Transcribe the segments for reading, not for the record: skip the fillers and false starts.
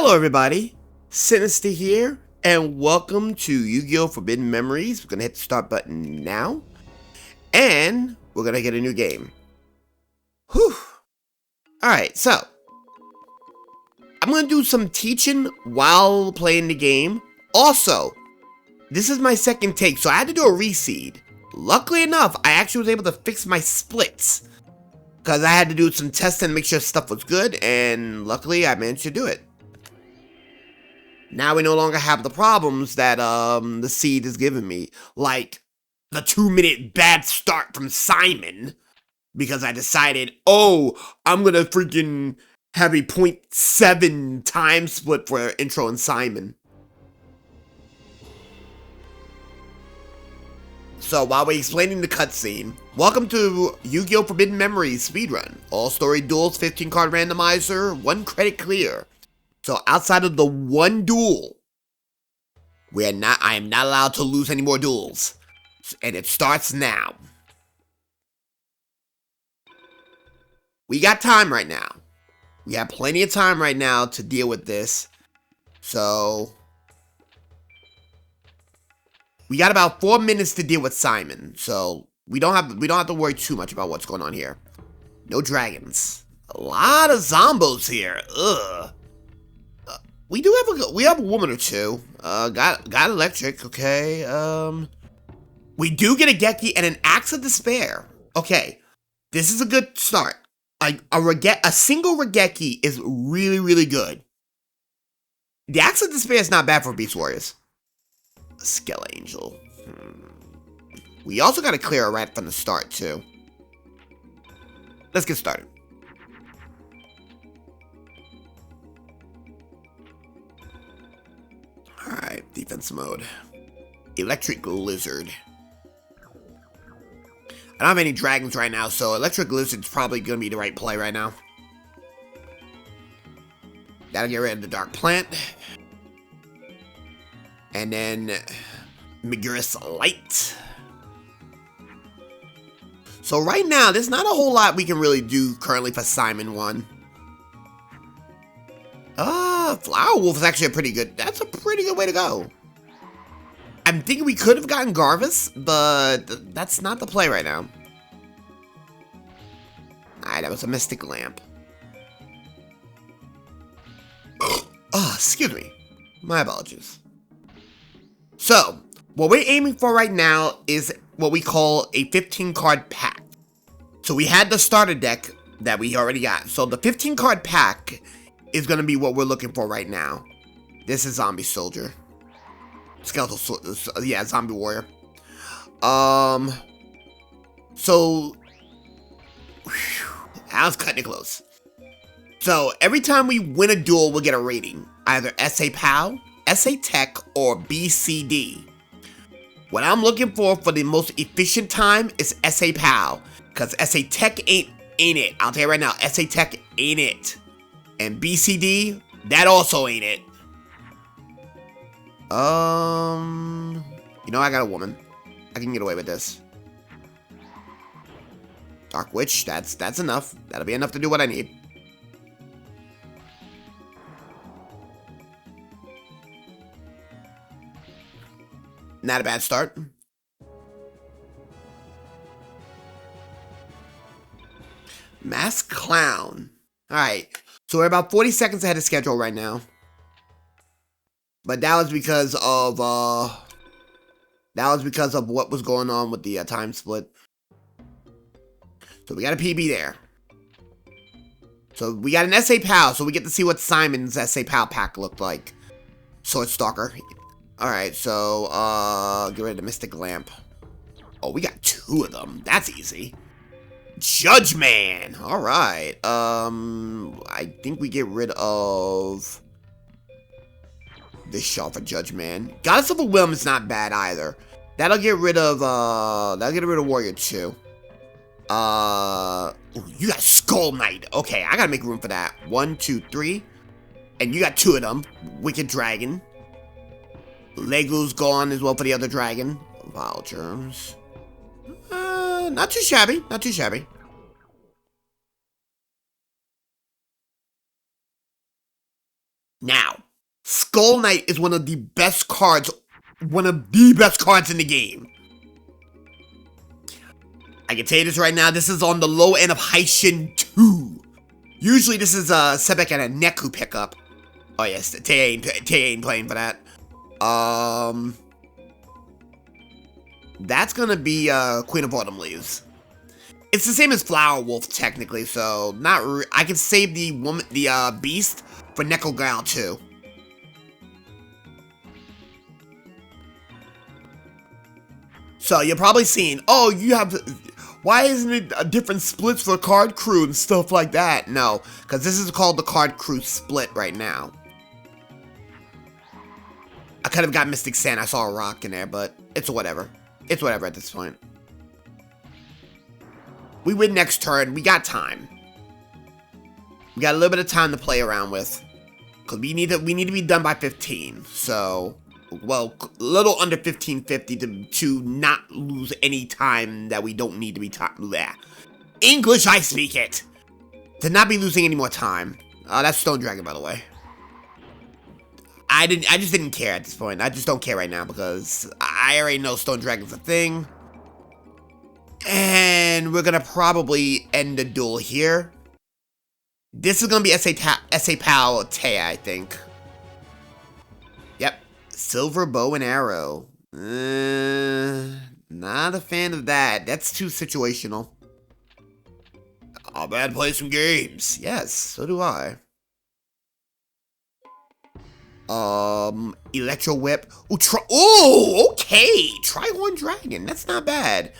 Hello everybody, Sinister here, and welcome to Yu-Gi-Oh! Forbidden Memories. We're gonna hit the start button now, and we're gonna get a new game. Whew! Alright, so, I'm gonna do some teaching while playing the game. Also, this is my second take, so I had to do a reseed. Luckily enough, I actually was able to fix my splits, because I had to do some testing to make sure stuff was good, and luckily I managed to do it. Now we no longer have the problems that the seed is giving me, like the 2-minute bad start from Simon, because I decided, oh, I'm gonna freaking have a 0.7 time split for intro and Simon. So while we're explaining the cutscene, welcome to Yu-Gi-Oh! Forbidden Memories Speedrun. All story duels, 15 card randomizer, 1 credit clear. So outside of the one duel, I am not allowed to lose any more duels. And it starts now. We got time right now. We have plenty of time right now to deal with this. So we got about 4 minutes to deal with Simon. So we don't have to worry too much about what's going on here. No dragons. A lot of zombos here. Ugh. We have a woman or two. Got electric, okay. We do get a Geki and an Axe of Despair. Okay, this is a good start. A single Regeki is really, really good. The Axe of Despair is not bad for Beast Warriors. Skell Angel. We also got to clear a rat from the start, too. Let's get started. Alright, defense mode. Electric Lizard. I don't have any dragons right now, so Electric Lizard's probably going to be the right play right now. Gotta get rid of the Dark Plant. And then Migurus Light. So right now, there's not a whole lot we can really do currently for Simon 1. Flower Wolf is actually that's a pretty good way to go. I'm thinking we could have gotten Garvis, but that's not the play right now. Alright, that was a Mystic Lamp. Oh, excuse me. My apologies. So, what we're aiming for right now is what we call a 15-card pack. So we had the starter deck that we already got. So the 15-card pack is going to be what we're looking for right now. This is Zombie Soldier. Skeletal, yeah, Zombie Warrior. So, I was cutting it close. So, every time we win a duel, we'll get a rating. Either SA POW, SA Tech, or BCD. What I'm looking for the most efficient time is SA POW. Because SA Tech ain't it. I'll tell you right now, SA Tech ain't it. And BCD, that also ain't it. You know, I got a woman. I can get away with this. Dark Witch, that's enough. That'll be enough to do what I need. Not a bad start. Masked Clown. Alright. So we're about 40 seconds ahead of schedule right now. But that was because of what was going on with the time split. So we got a PB there. So we got an SA PAL, so we get to see what Simon's SA PAL pack looked like. Sword Stalker. Alright, so get rid of the Mystic Lamp. Oh, we got 2 of them. That's easy. Judge Man! Alright. I think we get rid of this shot for Judge Man. Goddess of a Whim is not bad either. That'll get rid of Warrior 2. Ooh, you got Skull Knight. Okay, I gotta make room for that. 1, 2, 3. And you got 2 of them. Wicked Dragon. Lego's gone as well for the other dragon. Vile Germs. Not too shabby. Not too shabby. Now, Skull Knight is one of the best cards in the game. I can tell you this right now, this is on the low end of Heishin 2. Usually this is Sebek and a Neku pickup. Oh yes, Tay ain't playing for that. That's gonna be Queen of Autumn Leaves. It's the same as Flower Wolf technically, so I can save the beast for Neko Gal too. So you're probably seeing, oh, why isn't it a different splits for card crew and stuff like that? No, because this is called the card crew split right now. I could have got Mystic Sand. I saw a rock in there, but it's whatever. It's whatever at this point. We win next turn. We got time. We got a little bit of time to play around with. Because we need to be done by 15. So, well, a little under 1550 to not lose any time that we don't need to be English, I speak it. To not be losing any more time. That's Stone Dragon, by the way. I just didn't care at this point. I just don't care right now because I already know Stone Dragon's a thing. And we're gonna probably end the duel here. This is gonna be SA Pal Taya, I think. Yep. Silver Bow and Arrow. Not a fan of that. That's too situational. I'll bad play some games. Yes, so do I. Electro Whip. Ooh, okay. Trihorn Dragon. That's not bad.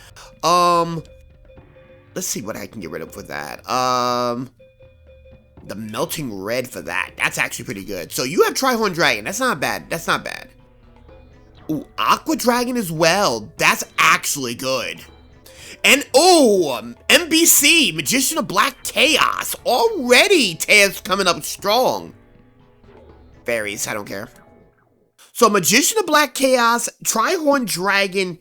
Let's see what I can get rid of with that. The Melting Red for that. That's actually pretty good. So you have Trihorn Dragon. That's not bad. That's not bad. Ooh, Aqua Dragon as well. That's actually good. And, MBC, Magician of Black Chaos. Already, Taya's coming up strong. Fairies, I don't care. So, Magician of Black Chaos, Trihorn Dragon,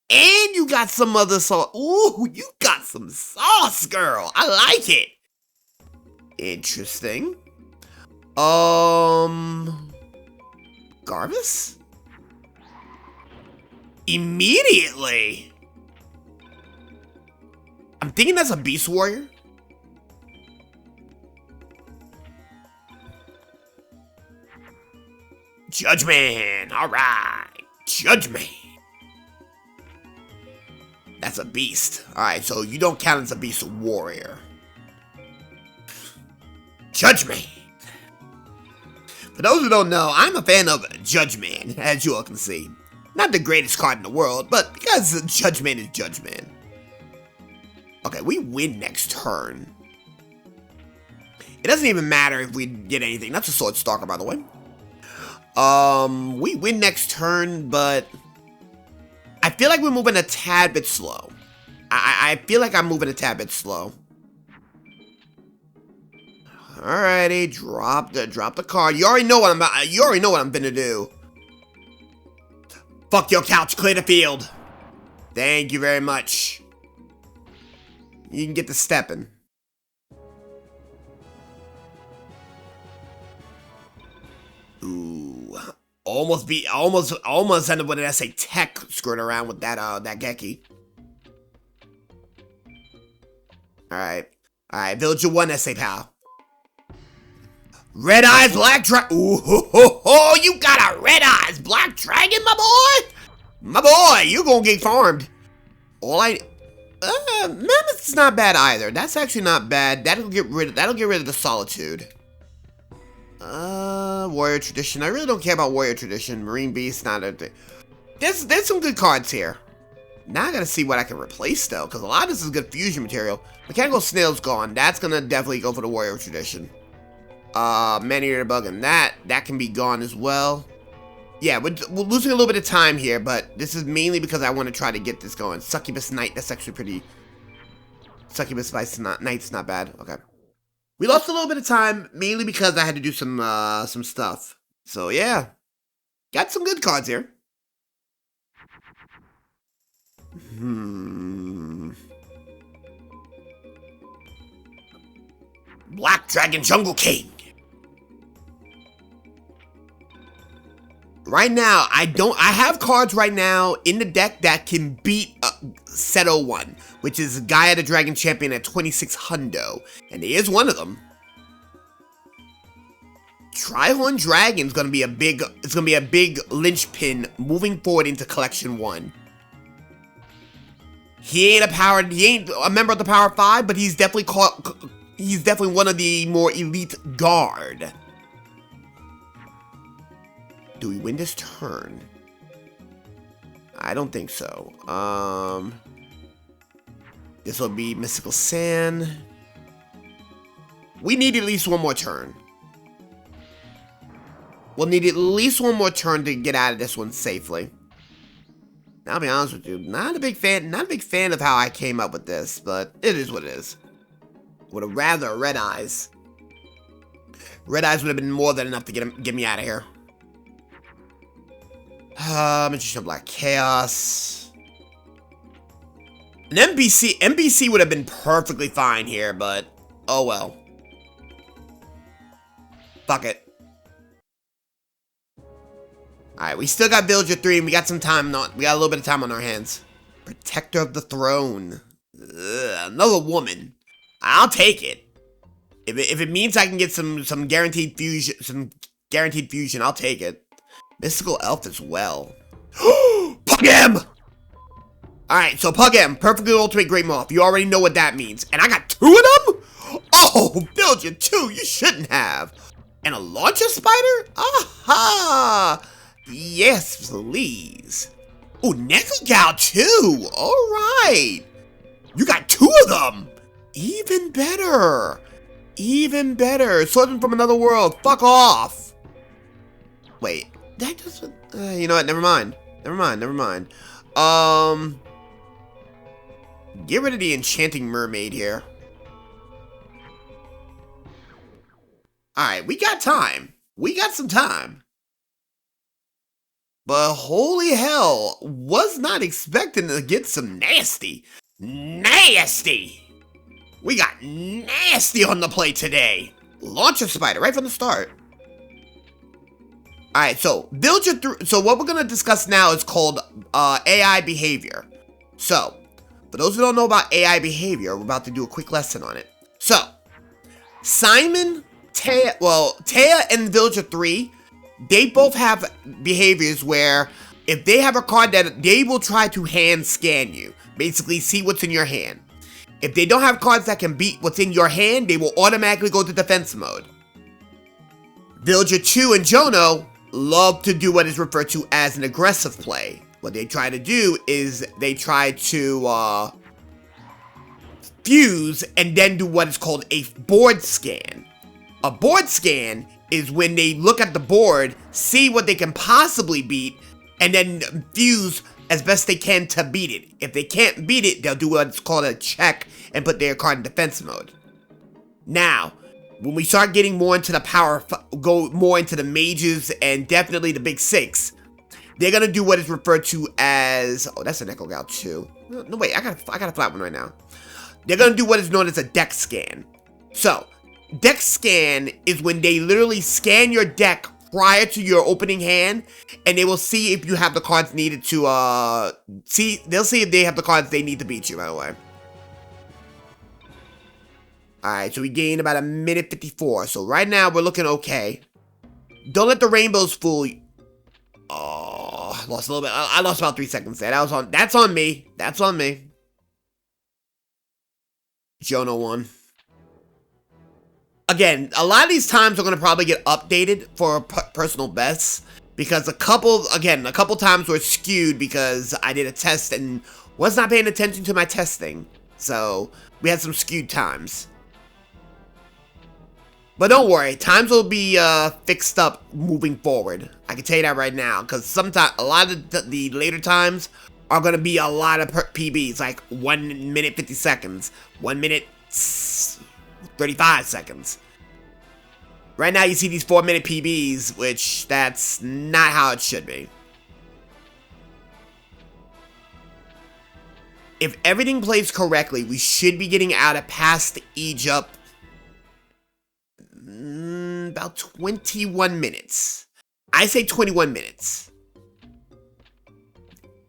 and you got some other sauce. Ooh, you got some sauce, girl. I like it. Interesting. Garvis? Immediately. I'm thinking that's a Beast Warrior. Judgment. All right. Judgment. That's a beast. All right, so you don't count as a Beast Warrior. Judgment. For those who don't know, I'm a fan of Judgment, as you all can see. Not the greatest card in the world, but because Judgment is Judgment. Okay, we win next turn. It doesn't even matter if we get anything. That's a Sword Stalker, by the way. We win next turn, but I feel like we're moving a tad bit slow. I feel like I'm moving a tad bit slow. Alrighty, drop the card. You already know what I'm gonna do. Fuck your couch, clear the field. Thank you very much. You can get the stepping. Ooh, almost ended up with an SA Tech screwing around with that Geki. All right, Villager 1 SA Pal. Red Eyes Black Dragon. Ooh, you got a Red Eyes Black Dragon, my boy. My boy, you gonna get farmed. Mammoth's not bad either. That's actually not bad. That'll get rid of the Solitude. Warrior Tradition. I really don't care about Warrior Tradition. Marine Beast, not a thing. There's some good cards here. Now I gotta see what I can replace though, because a lot of this is good fusion material. Mechanical Snail's gone. That's gonna definitely go for the Warrior Tradition. Man-Eater Bug and that can be gone as well. Yeah, we're losing a little bit of time here, but this is mainly because I want to try to get this going. Succubus Knight, that's actually pretty... Succubus Knight's not bad. Okay. We lost a little bit of time, mainly because I had to do some stuff. So, yeah. Got some good cards here. Black Dragon Jungle King. Right now, I have cards right now in the deck that can beat Seto 1, which is Gaia the Dragon Champion at 2600, and there is one of them. Trihorn Dragon's gonna be a big, it's gonna be a big linchpin moving forward into Collection 1. He ain't a member of the Power 5, but he's definitely one of the more elite guard. Do we win this turn? I don't think so. This will be Mystical Sand. We need at least one more turn. We'll need at least one more turn to get out of this one safely. I'll be honest with you, not a big fan of how I came up with this, but it is what it is. Would have rather Red Eyes. Red Eyes would have been more than enough to get me out of here. Magician of Black Chaos. An MBC would have been perfectly fine here, but oh well. Fuck it. Alright, we still got Villager 3 and we got some time, we got a little bit of time on our hands. Protector of the Throne. Ugh, another woman. I'll take it. If it means I can get some guaranteed fusion, I'll take it. Mystical Elf as well. Pug M! Alright, so Pug M, Perfectly Ultimate Great Moth. You already know what that means. And I got 2 of them? Oh, Villager 2, you shouldn't have. And a Launcher Spider? Aha! Yes, please. Ooh, Necrogal too. Alright. You got 2 of them. Even better. Even better. Swordsman from Another World. Fuck off. Wait. That doesn't... you know what? Never mind. Never mind. Get rid of the Enchanting Mermaid here. Alright, we got time. We got some time. But holy hell, was not expecting to get some nasty. Nasty! We got nasty on the plate today. Launcher Spider right from the start. Alright, so so what we're gonna discuss now is called AI behavior. So, for those who don't know about AI behavior, we're about to do a quick lesson on it. So, Simon, Taya and Villager 3, they both have behaviors where if they have a card that they will try to hand scan you, basically see what's in your hand. If they don't have cards that can beat what's in your hand, they will automatically go to defense mode. Villager 2 and Jono love to do what is referred to as an aggressive play. What they try to do is they try to fuse and then do what is called a board scan. A board scan is when they look at the board, see what they can possibly beat, and then fuse as best they can to beat it. If they can't beat it, they'll do what's called a check and put their card in defense mode. Now, when we start getting more into the go more into the mages and definitely the big 6, they're gonna do what is referred to as, oh, that's a Necrogal too. No, wait, I got a flat one right now. They're gonna do what is known as a deck scan. So, deck scan is when they literally scan your deck prior to your opening hand, and they will see if you have the cards needed to, they'll see if they have the cards they need to beat you, by the way. Alright, so we gained about 1:54, so right now we're looking okay. Don't let the rainbows fool you. Oh, I lost a little bit. I lost about 3 seconds there. That's on me. That's on me. Jono won. Again, a lot of these times are going to probably get updated for personal bests, because a couple times were skewed because I did a test and was not paying attention to my testing. So, we had some skewed times. But don't worry, times will be fixed up moving forward. I can tell you that right now, because sometimes a lot of the later times are going to be a lot of PBs, like 1 minute 50 seconds, 1 minute 35 seconds. Right now you see these 4-minute PBs, which that's not how it should be. If everything plays correctly, we should be getting out of past Egypt about 21 minutes. I say 21 minutes.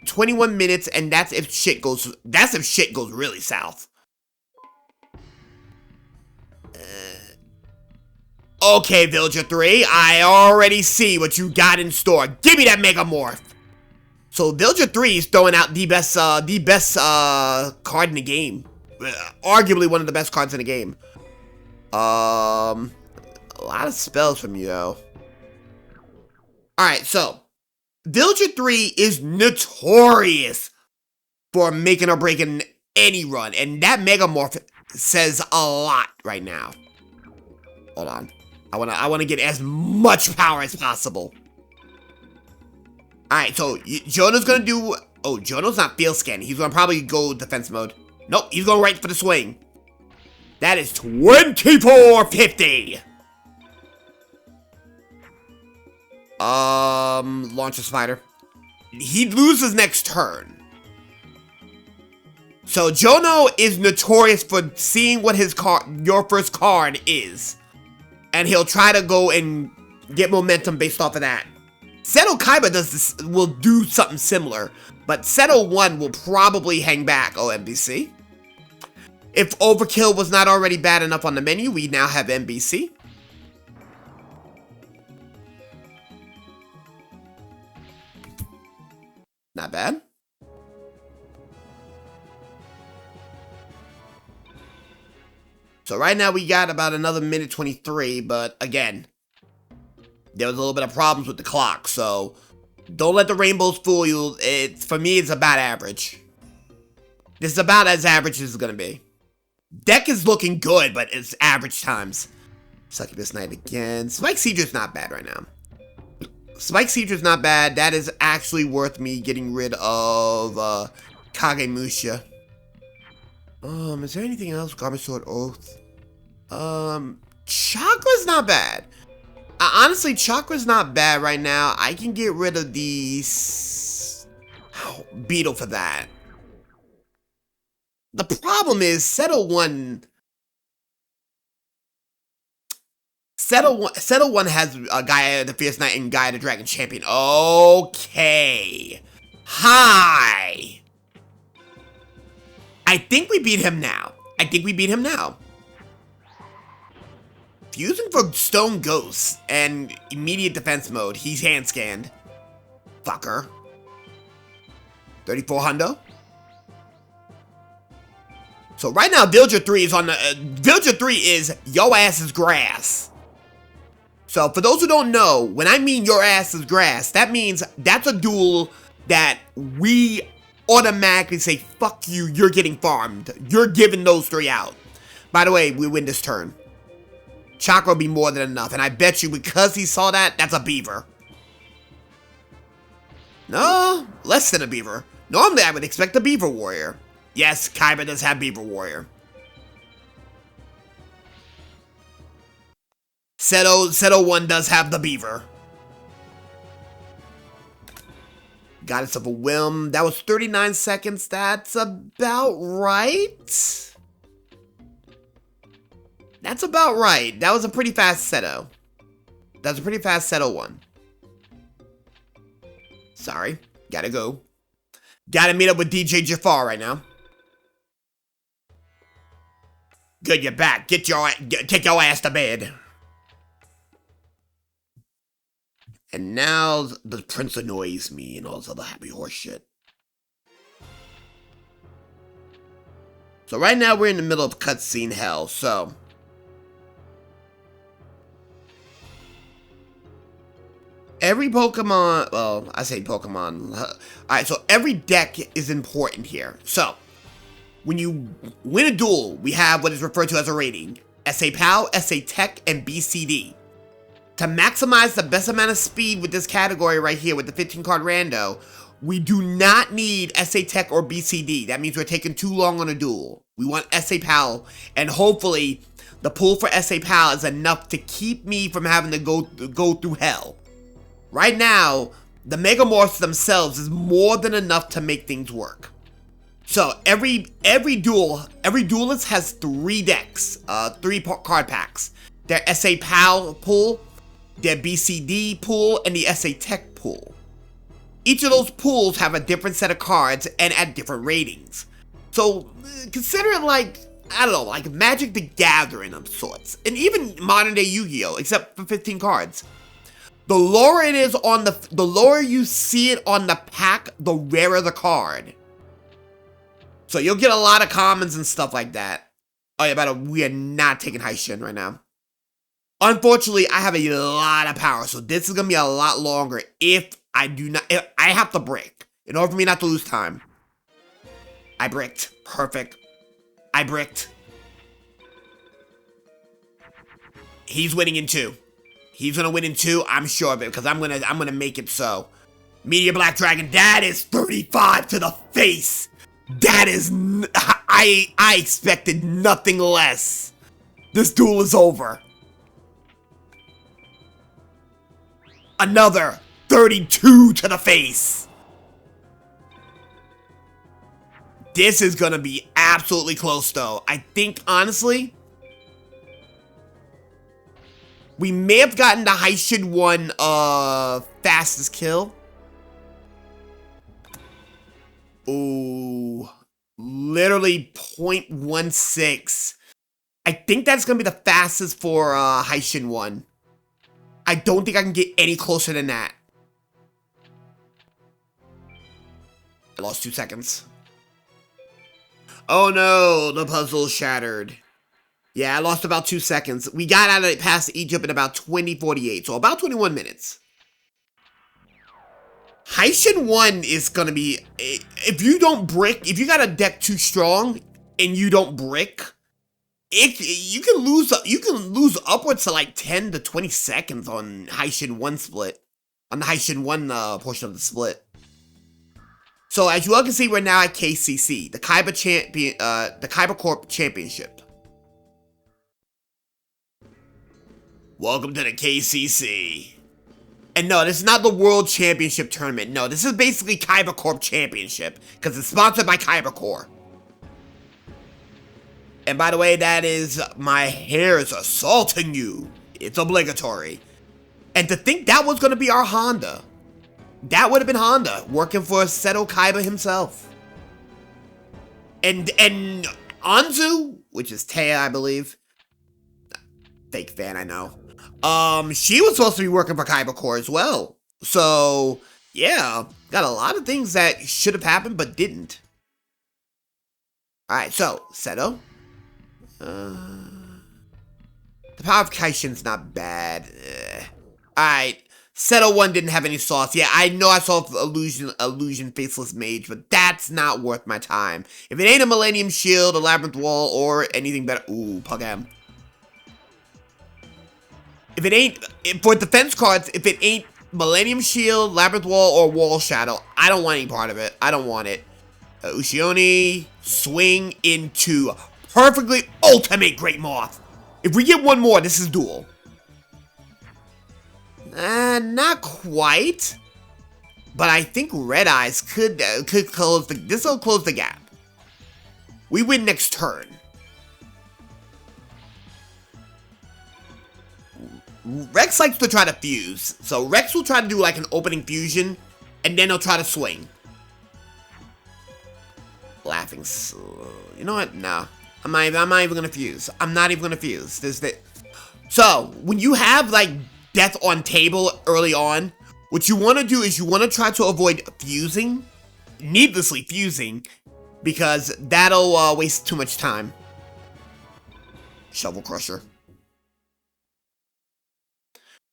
21 minutes, and that's if shit goes really south. Okay, Villager 3, I already see what you got in store. Give me that Megamorph. So Villager 3 is throwing out the best card in the game. Arguably one of the best cards in the game. A lot of spells from you, though. Alright, so Villager 3 is notorious for making or breaking any run, and that Megamorph says a lot right now. Hold on. I wanna get as much power as possible. Alright, so Jonah's gonna do... Oh, Jonah's not field scanning. He's gonna probably go defense mode. Nope, he's going right for the swing. That is 2450. Launch a spider. He loses next turn. So Jono is notorious for seeing what his your first card is. And he'll try to go and get momentum based off of that. Seto Kaiba will do something similar, but Seto 1 will probably hang back, MBC. If Overkill was not already bad enough on the menu, we now have MBC. Not bad. So right now we got about another minute 23, but again, there was a little bit of problems with the clock, so don't let the rainbows fool you. For me, it's about average. This is about as average as it's gonna be. Deck is looking good, but it's average times. Succubus Knight again. Spike Seedr's not bad right now. Spike Seedr's not bad. That is actually worth me getting rid of Kagemusha. Is there anything else? Garbage Sword Oath. Chakra's not bad. Honestly, Chakra's not bad right now. I can get rid of the Beetle for that. The problem is Seto 1 has a Gaia the Fierce Knight and Gaia the Dragon Champion. Okay. Hi. I think we beat him now. Fusing for Stone Ghost and immediate defense mode. He's hand scanned. Fucker. 34 hundo. So right now, Villager 3 is on the... Villager 3 is yo ass is grass. So for those who don't know, when I mean your ass is grass, that means that's a duel that we automatically say, fuck you, you're getting farmed. You're giving those 3 out. By the way, we win this turn. Chakra will be more than enough, and I bet you because he saw that, that's a beaver. No, less than a beaver. Normally, I would expect a beaver warrior. Yes, Kaiba does have beaver warrior. Seto 1 does have the beaver. Goddess of a Whim. That was 39 seconds. That's about right. That's about right. That was a pretty fast Seto. That's a pretty fast Seto 1. Sorry. Gotta go. Gotta meet up with DJ Jafar right now. Good, you're back. Take your ass to bed. And now the prince annoys me and all this other happy horse shit. So right now we're in the middle of cutscene hell, so... Every Pokemon, well, I say Pokemon. Alright, so every deck is important here. So, when you win a duel, we have what is referred to as a rating. SA PAL, SA Tech, and BCD. To maximize the best amount of speed with this category right here, with the 15 card rando, we do not need SA Tech or BCD. That means we're taking too long on a duel. We want SA PAL, and hopefully, the pool for SA PAL is enough to keep me from having to go through hell. Right now, the Megamorphs themselves is more than enough to make things work. So every duelist has 3 decks, 3 card packs. Their SA PAL pool, their BCD pool, and the SA Tech pool. Each of those pools have a different set of cards and at different ratings. So consider it like, I don't know, like Magic the Gathering of sorts. And even modern day Yu-Gi-Oh! Except for 15 cards. The lower it is on the lower you see it on the pack, the rarer the card. So you'll get a lot of commons and stuff like that. Oh yeah, we are not taking Haishin right now. Unfortunately, I have a lot of power, so this is gonna be a lot longer if I have to brick in order for me not to lose time. I bricked. Perfect. I bricked. He's winning in 2. He's gonna win in 2, I'm sure of it, because I'm gonna make it so. Meteor Black Dragon, that is 35 to the face. That is, I expected nothing less. This duel is over. Another 32 to the face. This is gonna be absolutely close though. I think, honestly, we may have gotten the Haishin 1 fastest kill. Ooh, literally 0.16. I think that's gonna be the fastest for Haishin 1. I don't think I can get any closer than that. I lost 2 seconds. Oh no, the puzzle shattered. Yeah, I lost about 2 seconds. We got out of it past Egypt in about 20:48, so about 21 minutes. Haishin 1 is gonna be, if you don't brick, if you got a deck too strong and you don't brick, you can lose upwards to like 10 to 20 seconds on Haishin 1 split, on the Haishin 1 portion of the split. So as you all can see, we're now at KCC, the Kaiba Corp Championship. Welcome to the KCC. And no, this is not the World Championship Tournament. No, this is basically Kaiba Corp Championship, because it's sponsored by Kaiba Corp. And by the way, that is, my hair is assaulting you. It's obligatory. And to think that was going to be our Honda. That would have been Honda, working for Seto Kaiba himself. And Anzu, which is Taya, I believe. Fake fan, I know. She was supposed to be working for Kaiba Corp as well. So, yeah, got a lot of things that should have happened but didn't. Alright, so, Seto. The power of Kaishin's not bad. Alright, Seto 1 didn't have any sauce. Yeah, I know I saw Illusion Faceless Mage, but that's not worth my time. If it ain't a Millennium Shield, a Labyrinth Wall, or anything better. Ooh, Pugam. If it ain't, for defense cards, if it ain't Millennium Shield, Labyrinth Wall, or Wall Shadow, I don't want any part of it. I don't want it. Ushioni, swing into perfectly ultimate Great Moth. If we get one more, this is duel. Not quite. But I think Red Eyes could close this'll close the gap. We win next turn. Rex likes to try to fuse, so Rex will try to do like an opening fusion, and then he'll try to swing. Laughing slow. You know what? No. I'm not even gonna fuse. I'm not even gonna fuse. So, when you have like death on table early on, what you want to do is you want to try to avoid fusing, needlessly fusing, because that'll waste too much time. Shovel Crusher.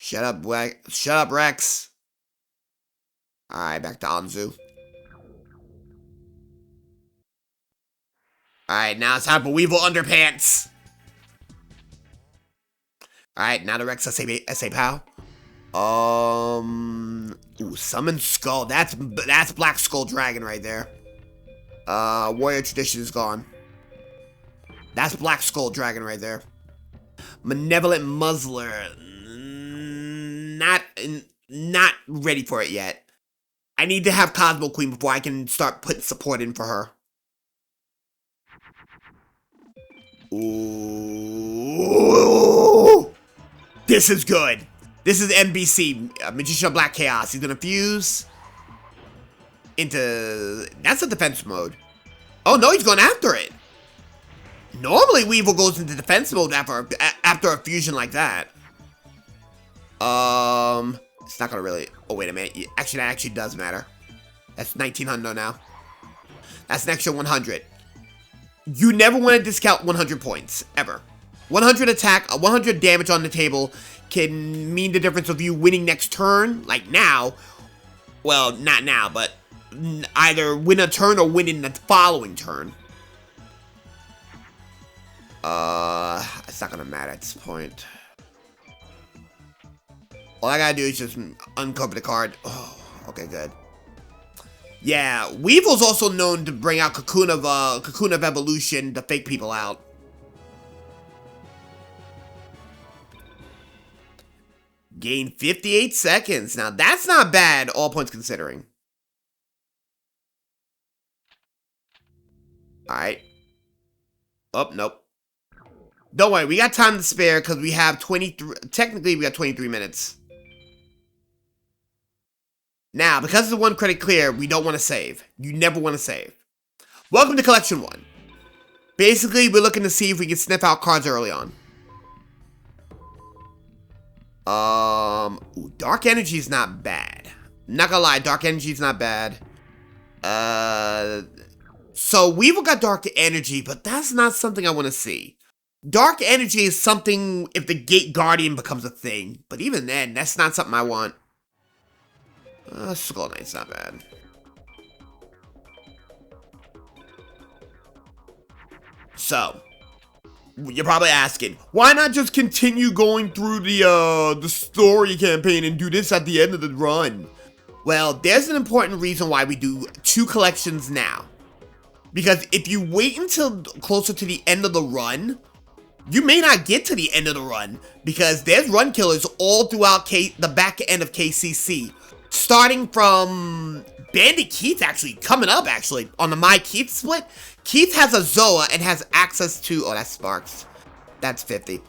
Shut up, Rex. Alright, back to Anzu. Alright, now it's time for Weevil Underpants. Alright, now the Rex SA Pow. Ooh, Summon Skull. That's Black Skull Dragon right there. Warrior Tradition is gone. That's Black Skull Dragon right there. Malevolent Muzzler. Not ready for it yet. I need to have Cosmo Queen before I can start putting support in for her. Ooh. This is good. This is NBC, Magician of Black Chaos. He's gonna fuse into... That's a defense mode. Oh, no, he's going after it. Normally, Weevil goes into defense mode after a fusion like that. It's not gonna really... Oh, wait a minute. Actually, that actually does matter. That's 1900 now. That's an extra 100. You never want to discount 100 points, ever. 100 attack, 100 damage on the table can mean the difference of you winning next turn, like now. Well, not now, but either win a turn or win in the following turn. It's not gonna matter at this point. All I gotta do is just uncover the card. Oh, okay, good. Yeah, Weevil's also known to bring out Cocoon of Evolution to fake people out. Gain 58 seconds. Now, that's not bad, all points considering. Alright. Oh, nope. Don't worry, we got time to spare because we have 23... Technically, we got 23 minutes. Now, because it's a 1 credit clear, we don't want to save. You never want to save. Welcome to Collection 1. Basically, we're looking to see if we can sniff out cards early on. Ooh, Dark Energy is not bad. Not gonna lie, Dark Energy is not bad. So Weevil got Dark Energy, but that's not something I want to see. Dark Energy is something if the Gate Guardian becomes a thing. But even then, that's not something I want. Skull Knight's not bad. So, you're probably asking, why not just continue going through the story campaign and do this at the end of the run? Well, there's an important reason why we do 2 collections now. Because if you wait until closer to the end of the run, you may not get to the end of the run. Because there's run killers all throughout the back end of KCC. Starting from Bandit Keith, actually, coming up, actually, on the My Keith split. Keith has a Zoa and has access to... Oh, that's Sparks. That's 50.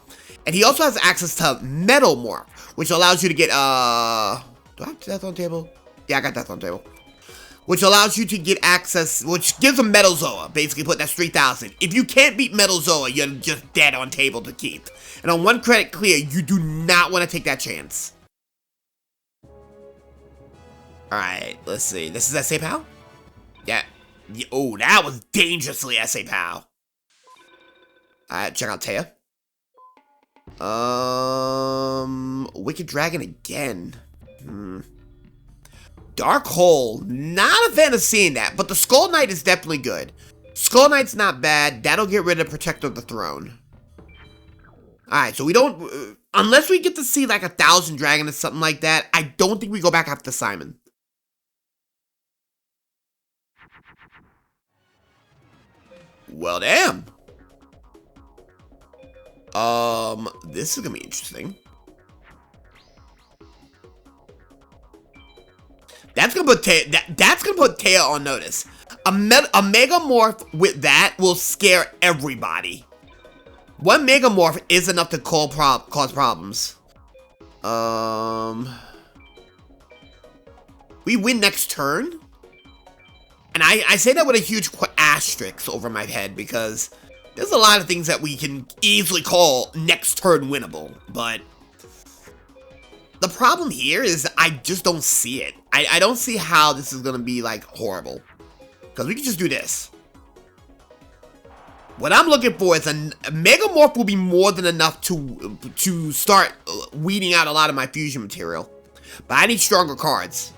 And he also has access to Metal Morph, which allows you to get, Do I have Death on table? Yeah, I got Death on table. Which allows you to get access... Which gives a Metal Zoa. Basically, put that's 3,000. If you can't beat Metal Zoa, you're just dead on table to Keith. And on 1 credit clear, you do not want to take that chance. Alright, let's see. This is SA POW? Yeah. Oh, that was dangerously SA POW. Alright, check out Taya. Wicked Dragon again. Dark Hole. Not a fan of seeing that, but the Skull Knight is definitely good. Skull Knight's not bad. That'll get rid of Protector of the Throne. Alright, so we don't... unless we get to see like 1,000 Dragon or something like that, I don't think we go back after Simon. Well, damn. This is gonna be interesting. That's gonna put Taya on notice. A Mega Morph with that will scare everybody. 1 Mega Morph is enough to cause problems. We win next turn? And I say that with a huge asterisk over my head because there's a lot of things that we can easily call next turn winnable, but the problem here is I just don't see it. I don't see how this is gonna be like horrible because we can just do this. What I'm looking for is a Mega Morph will be more than enough to start weeding out a lot of my fusion material, but I need stronger cards.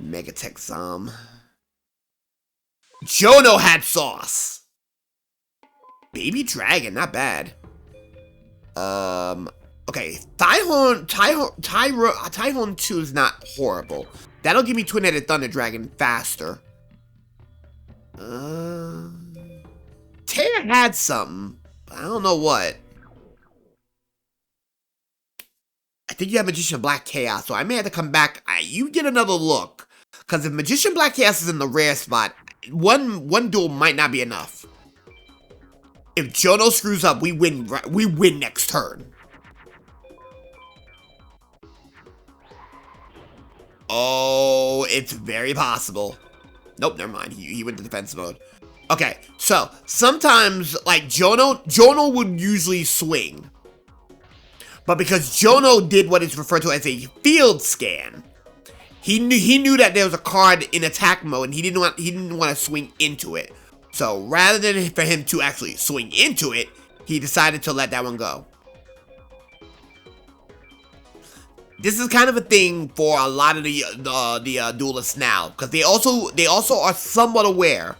Megatech Zom. Jono had sauce. Baby Dragon, not bad. Okay, Tyhorn 2 is not horrible. That'll give me Twin-Headed Thunder Dragon faster. Taya had something, but I don't know what. I think you have Magician Black Chaos, so I may have to come back. You get another look. Because if Magician Black Chaos is in the rare spot, one duel might not be enough. If Jono screws up, we win next turn. Oh, it's very possible. Nope, never mind. He went to defense mode. Okay, so sometimes, like, Jono would usually swing. But because Jono did what is referred to as a field scan, he knew that there was a card in attack mode, and he didn't want to swing into it. So rather than for him to actually swing into it, he decided to let that one go. This is kind of a thing for a lot of the duelists now, because they also are somewhat aware.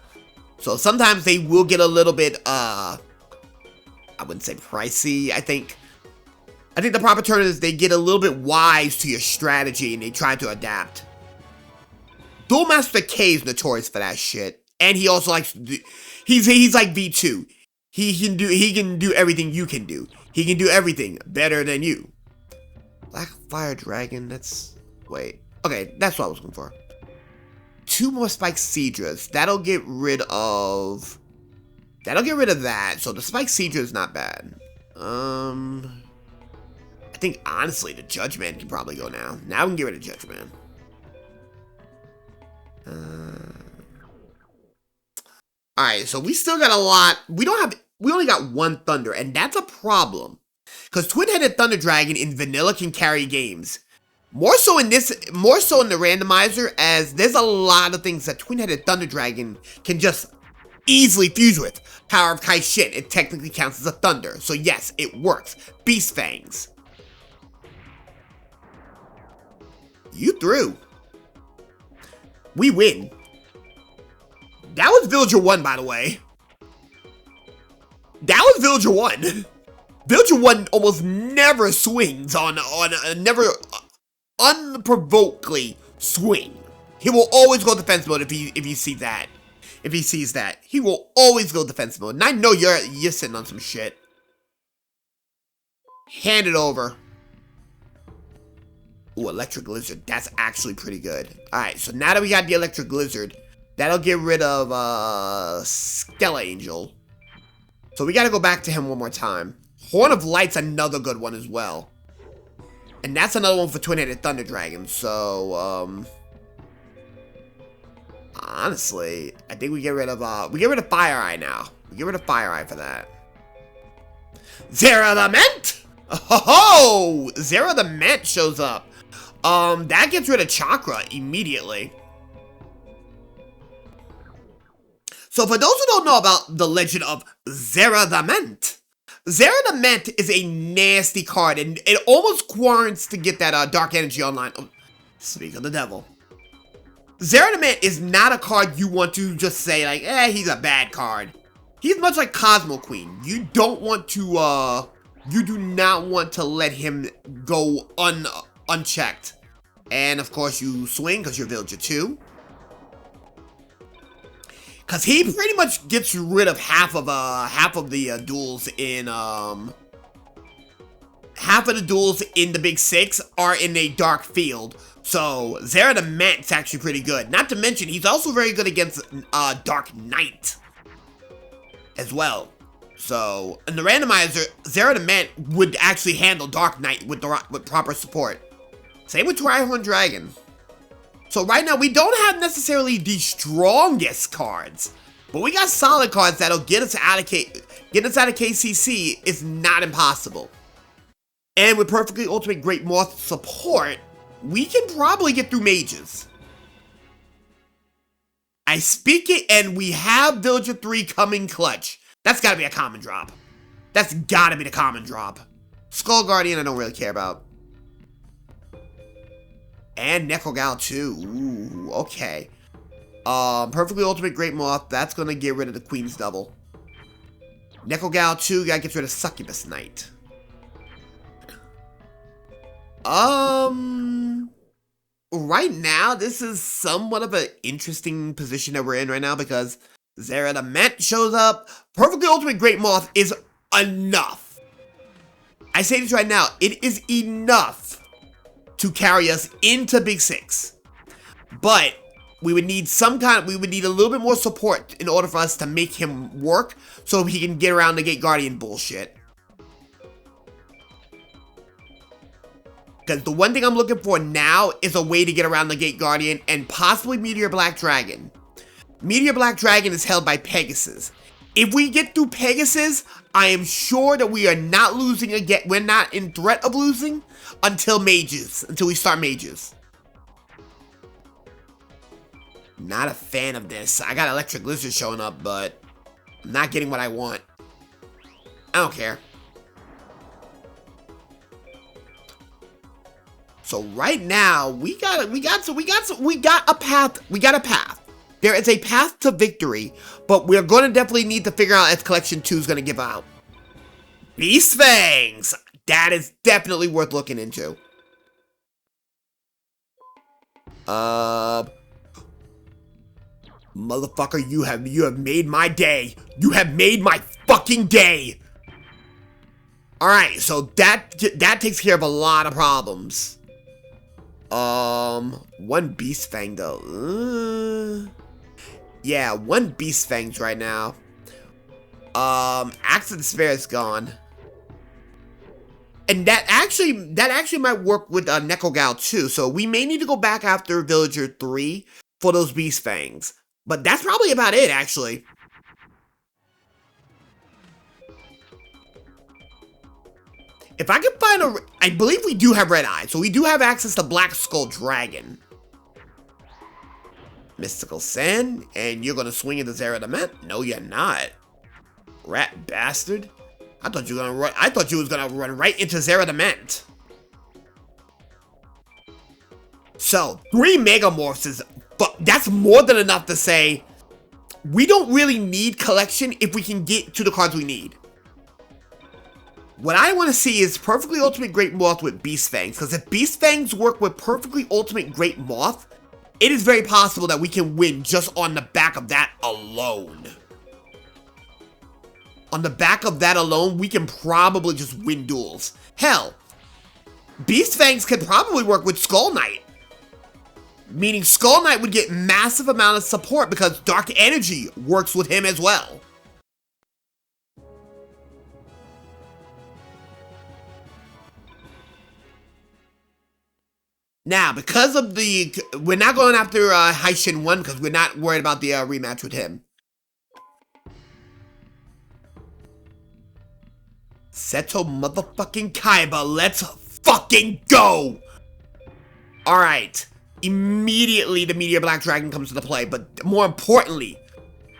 So sometimes they will get a little bit I wouldn't say pricey. I think the proper term is they get a little bit wise to your strategy and they try to adapt. Duel Master K is notorious for that shit, and he also likes to do, he's like V2. He can do everything you can do. He can do everything better than you. Black Fire Dragon, wait. Okay, that's what I was looking for. 2 more Spike Seadras. That'll get rid of that. So the Spike Seadra is not bad. I think honestly the Judge Man can probably go now. Now we can get rid of Judge Man. Alright, so we still got a lot. We only got 1 Thunder, and that's a problem. Because Twin-Headed Thunder Dragon in vanilla can carry games. More so in the randomizer, as there's a lot of things that Twin-Headed Thunder Dragon can just easily fuse with. Power of Kai Shin, it technically counts as a Thunder. So yes, it works. Beast Fangs. You threw. We win. That was Villager 1, by the way. That was Villager 1. Villager 1 almost never swings never unprovokedly swing. He will always go defense mode if he sees that. If he sees that, he will always go defense mode. And I know you're sitting on some shit. Hand it over. Ooh, Electric Lizard. That's actually pretty good. Alright, so now that we got the Electric Lizard, that'll get rid of Stella Angel. So we gotta go back to him one more time. Horn of Light's another good one as well. And that's another one for Twin-Headed Thunder Dragon. So, honestly, I think we get rid of Fire Eye now. We get rid of Fire Eye for that. Zera the Ment! Oh, Zera the Ment shows up. That gets rid of Chakra immediately. So for those who don't know about the legend of Zera the Ment, Zera the Ment is a nasty card, and it almost warrants to get that Dark Energy online. Oh, speak of the devil. Zera the Ment is not a card you want to just say, like, he's a bad card. He's much like Cosmo Queen. You don't want to, you do not want to let him go unchecked. And of course you swing because you're Villager 2. Because he pretty much gets rid of half of the duels in, half of the duels in the Big Six are in a dark field. So, Zera the Ment's actually pretty good. Not to mention, he's also very good against, Dark Knight. As well. So, in the randomizer, Zera the Ment would actually handle Dark Knight with proper support. Same with Trihorn Dragon. So right now, we don't have necessarily the strongest cards, but we got solid cards that'll get us out of KCC. It's not impossible. And with Perfectly Ultimate Great Moth support, we can probably get through mages. I speak it, and we have Villager 3 coming clutch. That's gotta be a common drop. That's gotta be the common drop. Skull Guardian, I don't really care about. And Necrogal too. Ooh, okay. Perfectly Ultimate Great Moth. That's gonna get rid of the Queen's Double. Necrogal 2, that gets rid of Succubus Knight. Right now, this is somewhat of an interesting position that we're in right now because Zera the Ment shows up. Perfectly Ultimate Great Moth is enough. I say this right now, it is enough to carry us into Big Six. But we would need a little bit more support in order for us to make him work so he can get around the Gate Guardian bullshit. Because the one thing I'm looking for now is a way to get around the Gate Guardian and possibly Meteor Black Dragon. Meteor Black Dragon is held by Pegasus. If we get through Pegasus, I am sure that we are not losing again. We're not in threat of losing until mages, until we start mages. Not a fan of this. I got Electric Lizard showing up, but I'm not getting what I want. I don't care. So right now, we got a path. There is a path to victory, but we're going to definitely need to figure out if Collection 2 is going to give out. Beast Fangs! That is definitely worth looking into. Motherfucker, you have made my day. You have made my fucking day. Alright, so that takes care of a lot of problems. One Beast Fang though. Yeah, one Beast Fangs right now. Axe of Despair is gone. And that actually might work with Necrogal too. So we may need to go back after Villager 3 for those Beast Fangs. But that's probably about it, actually. If I can find I believe we do have Red Eye, so we do have access to Black Skull Dragon. Mystical Sand, and you're gonna swing into Zeradament? No, you're not. Rat bastard. I thought you was gonna run right into Zeradament. So, 3 Megamorphs is, but that's more than enough to say we don't really need collection if we can get to the cards we need. What I want to see is Perfectly Ultimate Great Moth with Beast Fangs, because if Beast Fangs work with Perfectly Ultimate Great Moth, it is very possible that we can win just on the back of that alone. On the back of that alone, we can probably just win duels. Hell, Beast Fangs could probably work with Skull Knight. Meaning Skull Knight would get massive amount of support because Dark Energy works with him as well. Now, because of we're not going after Haishin 1 because we're not worried about the rematch with him. Seto motherfucking Kaiba, let's fucking go! Alright, immediately the Meteor Black Dragon comes into play, but more importantly,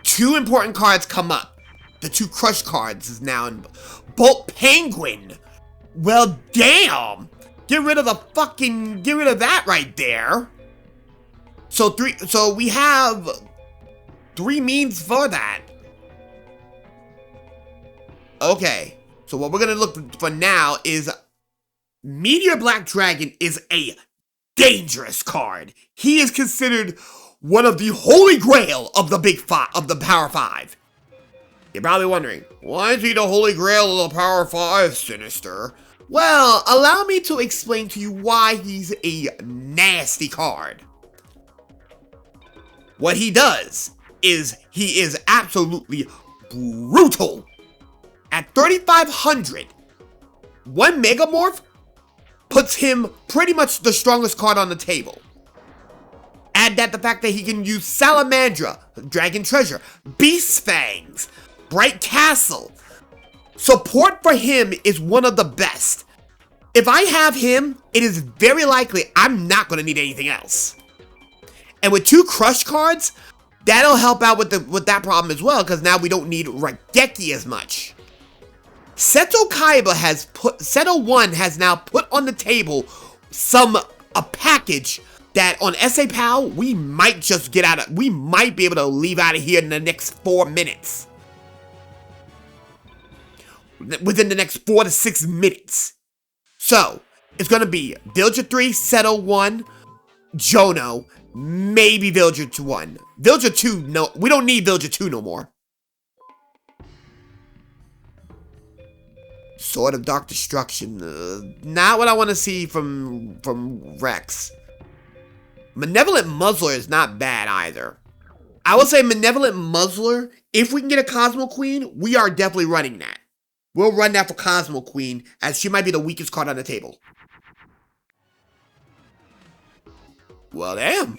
2 important cards come up. The 2 Crush cards is now in Bolt Penguin. Well, damn! Get rid of that right there. So we have 3 means for that. Okay. So what we're gonna look for now is Meteor Black Dragon is a dangerous card. He is considered one of the holy grail of the Power 5. You're probably wondering, why is he the holy grail of the Power 5, Sinister? Well, allow me to explain to you why he's a nasty card. What he does is he is absolutely brutal. At 3,500, 1 Megamorph puts him pretty much the strongest card on the table. Add that the fact that he can use Salamandra, Dragon Treasure, Beast Fangs, Bright Castle. Support for him is one of the best. If I have him, it is very likely I'm not going to need anything else. And with 2 Crush cards, that'll help out with that problem as well, because now we don't need Raigeki as much. Seto Kaiba Seto 1 has now put on the table a package that on SA PAL we might be able to leave out of here in the next 4 minutes. Within the next 4 to 6 minutes. So, it's gonna be Villager 3, Seto 1, Jono, maybe Villager 1. Villager 2, no, we don't need Villager 2 no more. Sword of Dark Destruction, not what I want to see from Rex. Malevolent Muzzler is not bad either. I would say Malevolent Muzzler, if we can get a Cosmo Queen, we are definitely running that. We'll run that for Cosmo Queen, as she might be the weakest card on the table. Well, damn.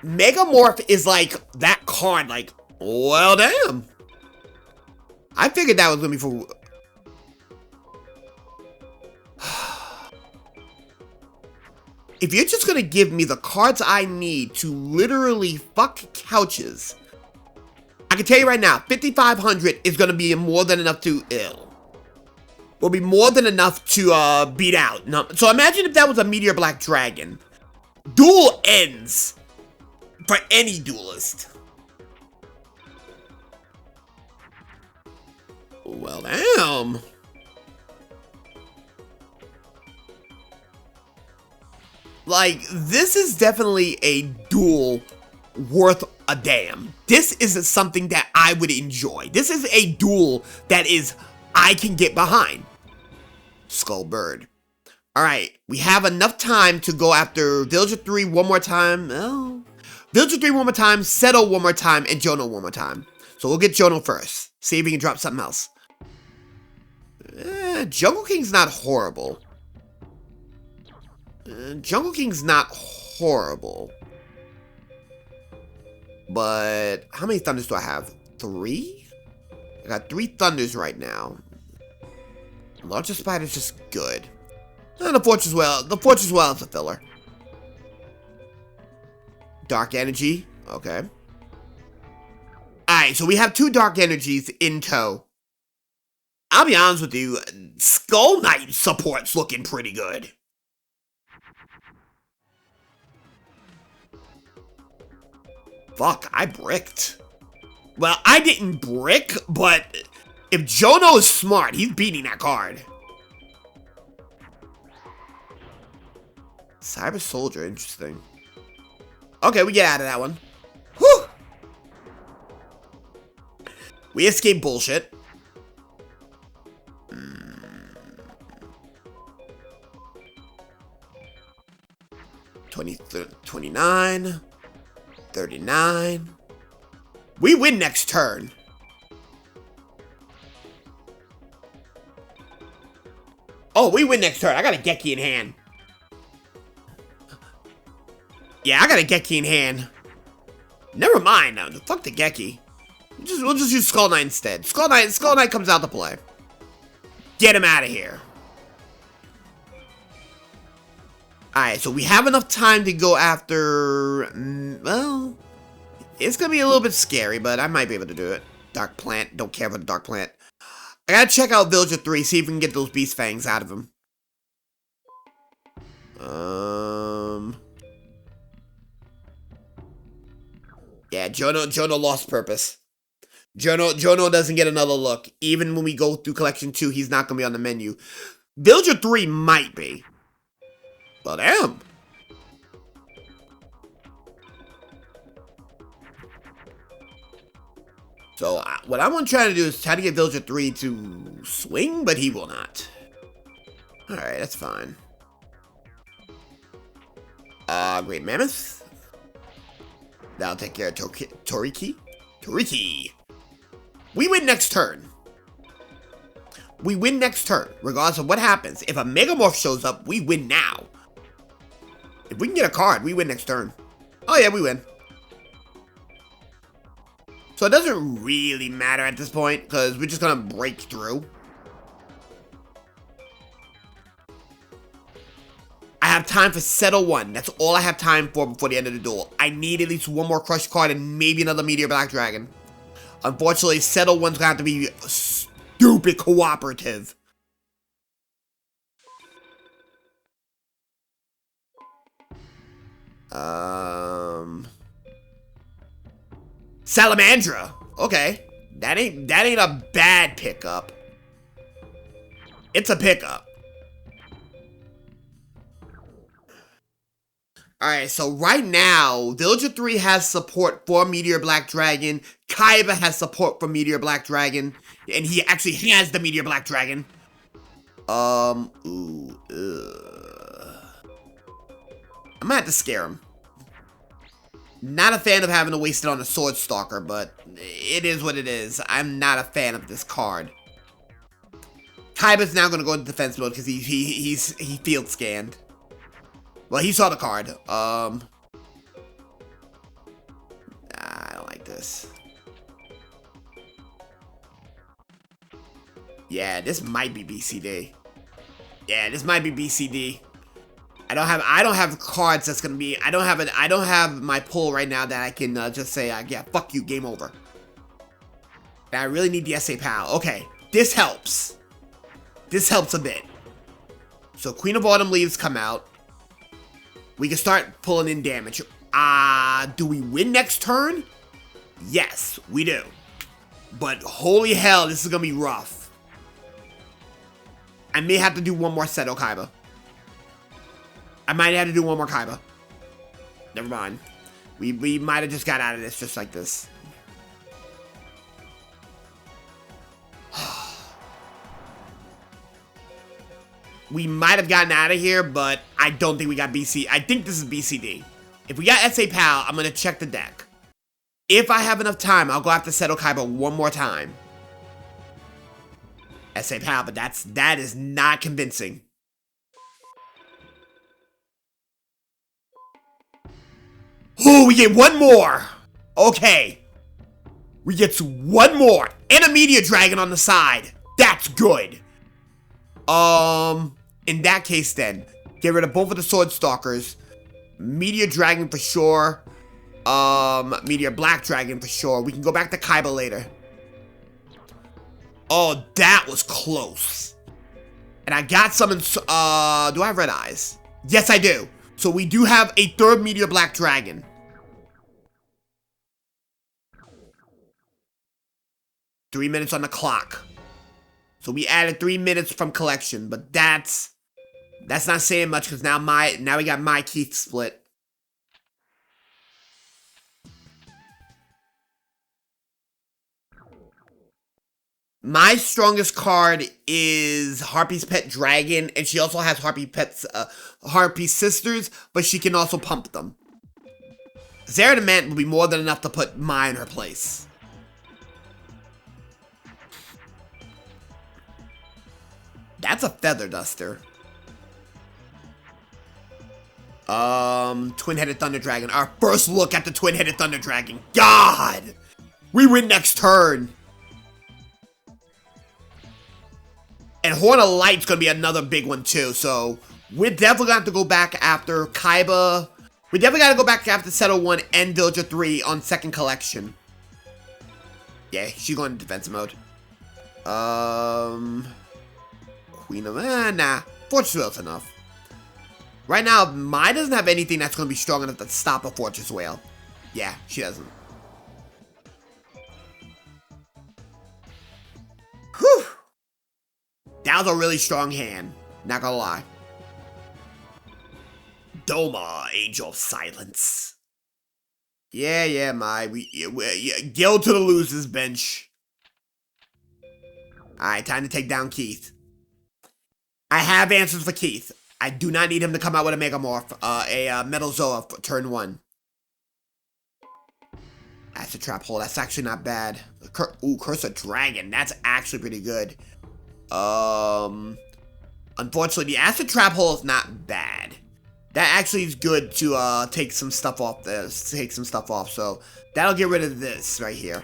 Megamorph is like that card, like, well, damn. I figured that was gonna be for... If you're just gonna give me the cards I need to literally fuck couches, I can tell you right now, 5,500 is gonna be more than enough to will be more than enough to beat out. No, so imagine if that was a Meteor Black Dragon. Duel ends for any duelist. Well, damn. Like, this is definitely a duel worth a damn. This isn't something that I would enjoy. This is a duel that I can get behind. Skullbird. Alright, we have enough time to go after Villager 3 one more time. Oh. Villager 3 one more time, Seto one more time, and Jono one more time. So we'll get Jono first. See if we can drop something else. Jungle King's not horrible. Jungle King's not horrible. But how many Thunders do I have? 3? I got 3 Thunders right now. Larger Spider's just good. And the Fortress Well. The Fortress Well is a filler. Dark Energy. Okay. Alright, so we have 2 Dark Energies in tow. I'll be honest with you, Skull Knight support's looking pretty good. Fuck, I bricked. Well, I didn't brick, but if Jono is smart, he's beating that card. Cyber Soldier, interesting. Okay, we get out of that one. Whew! We escaped bullshit. 29, 39. We win next turn. Oh, we win next turn. I got a Geki in hand. Yeah, I got a Geki in hand. Never mind. No, fuck the Geki. We'll just use Skull Knight instead. Skull Knight comes out to play. Get him out of here. Alright, so we have enough time to go after... well, it's gonna be a little bit scary, but I might be able to do it. Dark Plant. Don't care for the Dark Plant. I gotta check out Villager 3, see if we can get those Beast Fangs out of him. Yeah, Jono lost purpose. Jono doesn't get another look. Even when we go through Collection 2, he's not gonna be on the menu. Villager 3 might be. But damn. So, what I'm gonna try to do is try to get Villager 3 to swing, but he will not. Alright, that's fine. Great Mammoth. That'll take care of Toriki. Toriki. We win next turn. We win next turn, regardless of what happens. If a Megamorph shows up, we win now. If we can get a card, we win next turn. Oh yeah, we win. So it doesn't really matter at this point, because we're just gonna break through. I have time for Settle 1. That's all I have time for before the end of the duel. I need at least one more Crush card and maybe another Meteor Black Dragon. Unfortunately, Settle 1's gonna have to be stupid cooperative. Salamandra. Okay. That ain't a bad pickup. It's a pickup. Alright, so right now, Villager 3 has support for Meteor Black Dragon. Kaiba has support for Meteor Black Dragon. And he actually has the Meteor Black Dragon. I'm gonna have to scare him. Not a fan of having to waste it on a Sword Stalker, but it is what it is. I'm not a fan of this card. Kaiba's now gonna go into defense mode because he field scanned. Well, he saw the card. I don't like this. Yeah, this might be BCD. Yeah, this might be BCD. I don't have cards that's gonna be. I don't have my pull right now that I can just say, yeah, fuck you, game over. And I really need the SA Pal. Okay, this helps. This helps a bit. So Queen of Autumn Leaves come out. We can start pulling in damage. Do we win next turn? Yes, we do. But holy hell, this is gonna be rough. I may have to do one more Seto Kaiba. I might have to do one more Kaiba. Never mind. We might have just got out of this just like this. We might have gotten out of here, but I don't think we got BC. I think this is BCD. If we got SA Pal, I'm going to check the deck. If I have enough time, I'll go after Seto Kaiba one more time. SA Pal, but that is not convincing. Oh, we get one more. Okay. We get one more. And a Meteor Dragon on the side. That's good. In that case then, get rid of both of the Sword Stalkers. Meteor Dragon for sure. Meteor Black Dragon for sure. We can go back to Kaiba later. Oh, that was close. And I got some do I have Red Eyes? Yes, I do. So we do have a third Meteor Black Dragon. Three minutes on the clock. So we added 3 minutes from collection, but that's not saying much because now we got my Keith split. My strongest card is Harpy's Pet Dragon, and she also has Harpy Sisters, but she can also pump them. Zeradamant will be more than enough to put Mai in her place. That's a Feather Duster. Twin-Headed Thunder Dragon. Our first look at the Twin-Headed Thunder Dragon. God! We win next turn. And Horn of Light's gonna be another big one too, so we're definitely gonna have to go back after Kaiba. We definitely gotta go back after Seto 1 and Villager 3 on second collection. Yeah, she's going to defensive mode. Queen of... nah. Fortress Whale's enough. Right now, Mai doesn't have anything that's going to be strong enough to stop a Fortress Whale. Yeah, she doesn't. Whew. That was a really strong hand. Not gonna lie. Doma, Angel of Silence. Yeah, Mai. Go to the losers bench. Alright, time to take down Keith. I have answers for Keith. I do not need him to come out with a Megamorph, a Metal Zoa for turn 1. Acid Trap Hole, that's actually not bad. Ooh, Curse of Dragon, that's actually pretty good. Unfortunately, the Acid Trap Hole is not bad. That actually is good to take some stuff off so that'll get rid of this right here.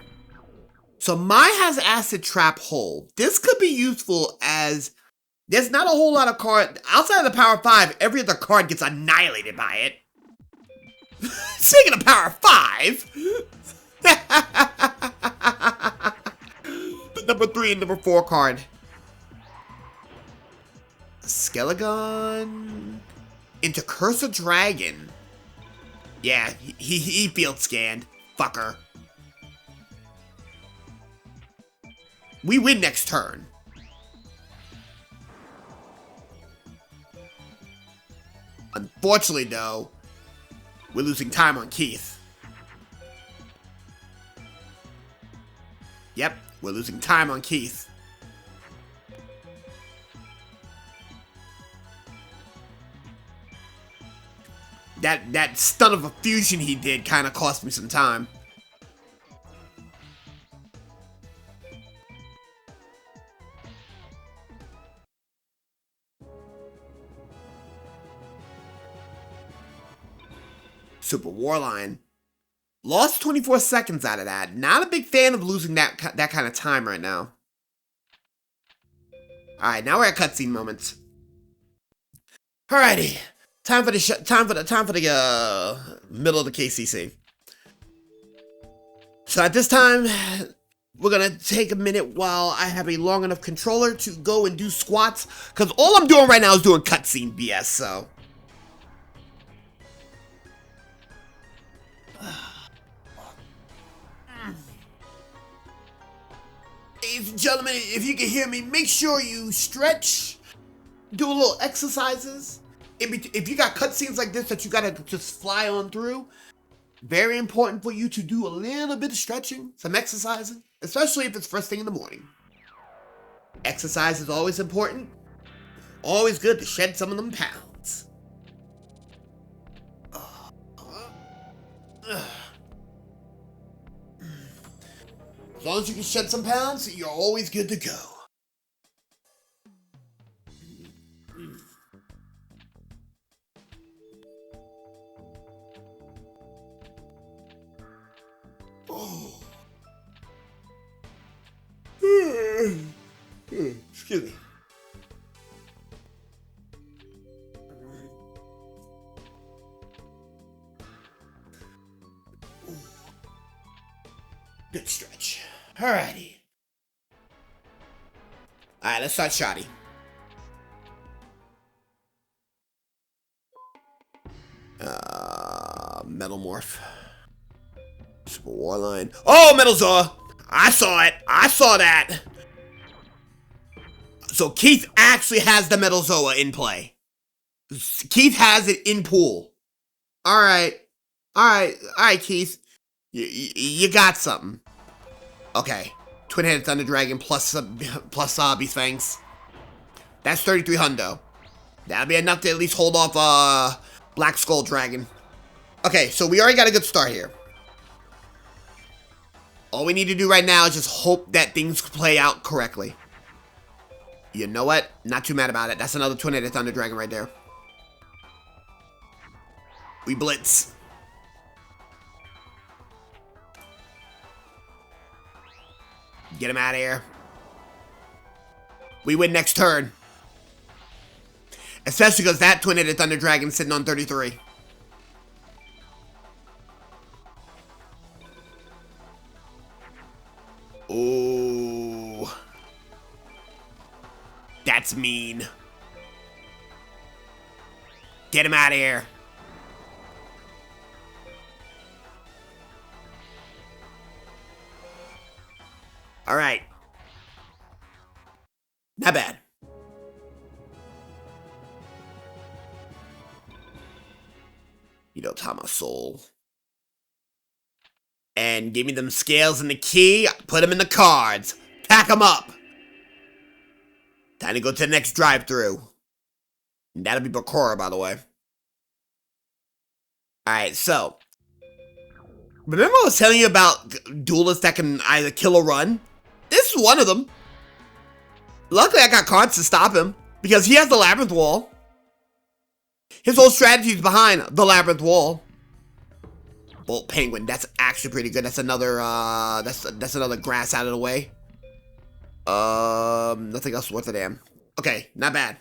So Mai has Acid Trap Hole. This could be useful as there's not a whole lot of cards. Outside of the Power 5, every other card gets annihilated by it. Speaking of Power 5, the number 3 and number 4 card. Skelegon into Curse of Dragon. Yeah, he field scanned. Fucker. We win next turn. Unfortunately, though, we're losing time on Keith. Yep, we're losing time on Keith. That stun of a fusion he did kind of cost me some time. Super Warline. Lost 24 seconds out of that. Not a big fan of losing that kind of time right now. Alright, now we're at cutscene moments. Alrighty. Time for the middle of the KCC. So at this time, we're gonna take a minute while I have a long enough controller to go and do squats, because all I'm doing right now is doing cutscene BS, so. Ladies and gentlemen, if you can hear me, make sure you stretch, do a little exercises. If you got cutscenes like this that you gotta just fly on through, very important for you to do a little bit of stretching, some exercising, especially if it's first thing in the morning. Exercise is always important. Always good to shed some of them pounds. As long as you can shed some pounds, you're always good to go. Oh. Excuse me. Good stretch. Alrighty. Alright, let's start shoddy. Metal Morph. Super Warline. Oh, Metal Zoa! I saw it! I saw that! So Keith actually has the Metal Zoa in play. Keith has it in pool. Alright. Alright, Keith. You got something. Okay. Twin-headed Thunder Dragon plus Beast Fangs. That's 33 hundo. That'll be enough to at least hold off Black Skull Dragon. Okay, so we already got a good start here. All we need to do right now is just hope that things play out correctly. You know what? Not too mad about it. That's another Twin-headed Thunder Dragon right there. We blitz. Get him out of here. We win next turn. Especially because that Twin-headed Thunder Dragon's sitting on 33. Ooh. That's mean. Get him out of here. Alright. Not bad. You know, Tama Soul. And give me them scales and the key. Put them in the cards. Pack them up. Time to go to the next drive-thru. That'll be Bakura, by the way. Alright, so. Remember I was telling you about duelists that can either kill or run? This is one of them. Luckily, I got cards to stop him. Because he has the Labyrinth Wall. His whole strategy is behind the Labyrinth Wall. Bolt Penguin, that's actually pretty good. That's another, that's another grass out of the way. Nothing else worth a damn. Okay, not bad.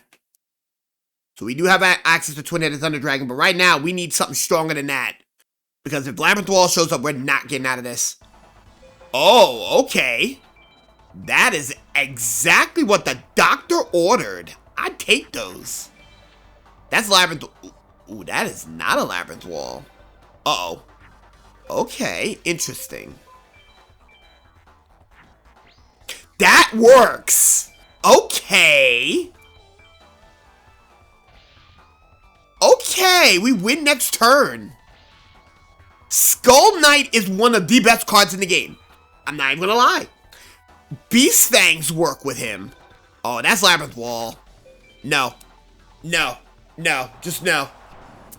So we do have access to Twin-headed Thunder Dragon, but right now, we need something stronger than that. Because if Labyrinth Wall shows up, we're not getting out of this. Oh, okay. That is exactly what the doctor ordered. I'd take those. That's Labyrinth. Ooh, that is not a Labyrinth Wall. Uh-oh. Okay, interesting. That works. Okay. Okay, we win next turn. Skull Knight is one of the best cards in the game. I'm not even gonna lie. Beast Fangs work with him. Oh, that's Labyrinth Wall. No. No. No. Just no.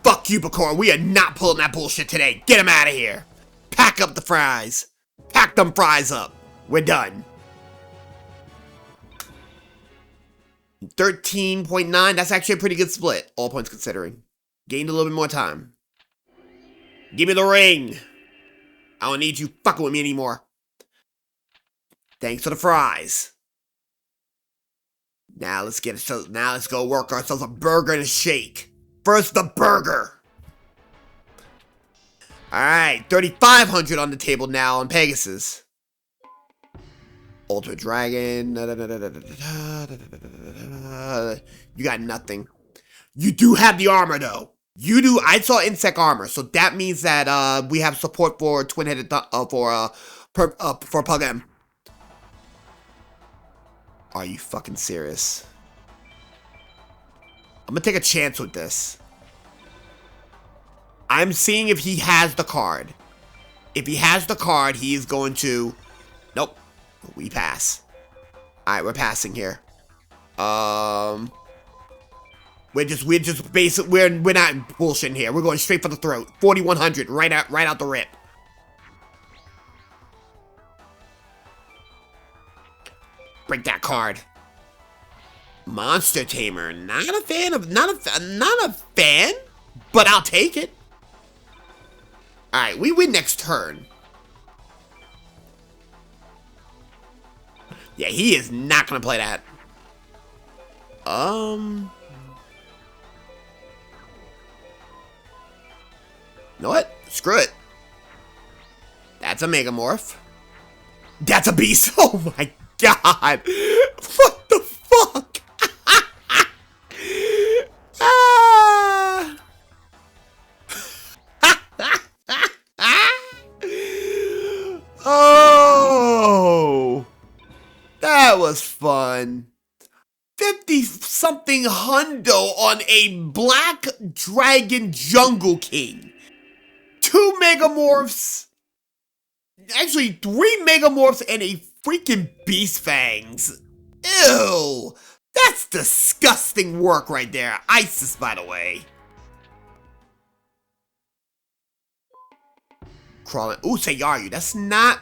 Fuck you, Bakura. We are not pulling that bullshit today. Get him out of here. Pack up the fries. Pack them fries up. We're done. 13.9. That's actually a pretty good split, all points considering. Gained a little bit more time. Give me the ring. I don't need you fucking with me anymore. Thanks for the fries. Now let's get it. So now let's go work ourselves a burger and a shake. First, the burger. All right, 3,500 on the table now on Pegasus. Ultimate Dragon. You got nothing. You do have the armor though. You do. I saw insect armor, so that means that we have support for twin-headed for Pug M. Are you fucking serious? I'm gonna take a chance with this. I'm seeing if he has the card. If he has the card, he is going to. Nope. We pass. All right, we're passing here. We're just basic. We're not bullshitting here. We're going straight for the throat. 4,100, right out the rip. Break that card. Monster Tamer. Not a fan, but I'll take it. All right, we win next turn. Yeah, he is not gonna play that. You know what? Screw it. That's a Megamorph. That's a beast. Oh my god. What the fuck? Oh, that was fun. 50-something hundo on a Black Dragon Jungle King. 2 Megamorphs. Actually, 3 Megamorphs and a freaking Beast Fangs. Ew. That's disgusting work right there. ISIS, by the way. Crawling. Ooh, Sayaru. That's not.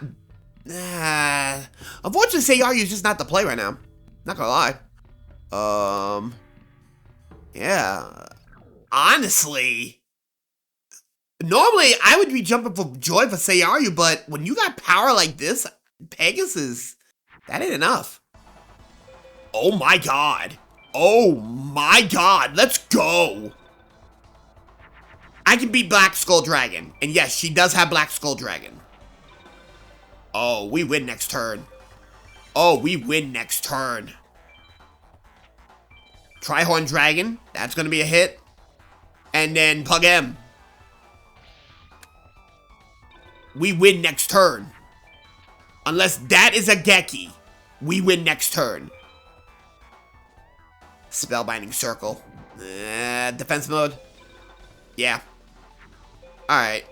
Unfortunately, Sayaru is just not the play right now. Not gonna lie. Yeah. Honestly, normally I would be jumping for joy for Sayaru, but when you got power like this, Pegasus, that ain't enough. Oh my god. Oh my god. Let's go. I can beat Black Skull Dragon. And yes, she does have Black Skull Dragon. Oh, we win next turn. Oh, we win next turn. Trihorn Dragon. That's going to be a hit. And then Pug M. We win next turn. Unless that is a Geki. We win next turn. Spellbinding Circle. Defense mode. Yeah. Alright.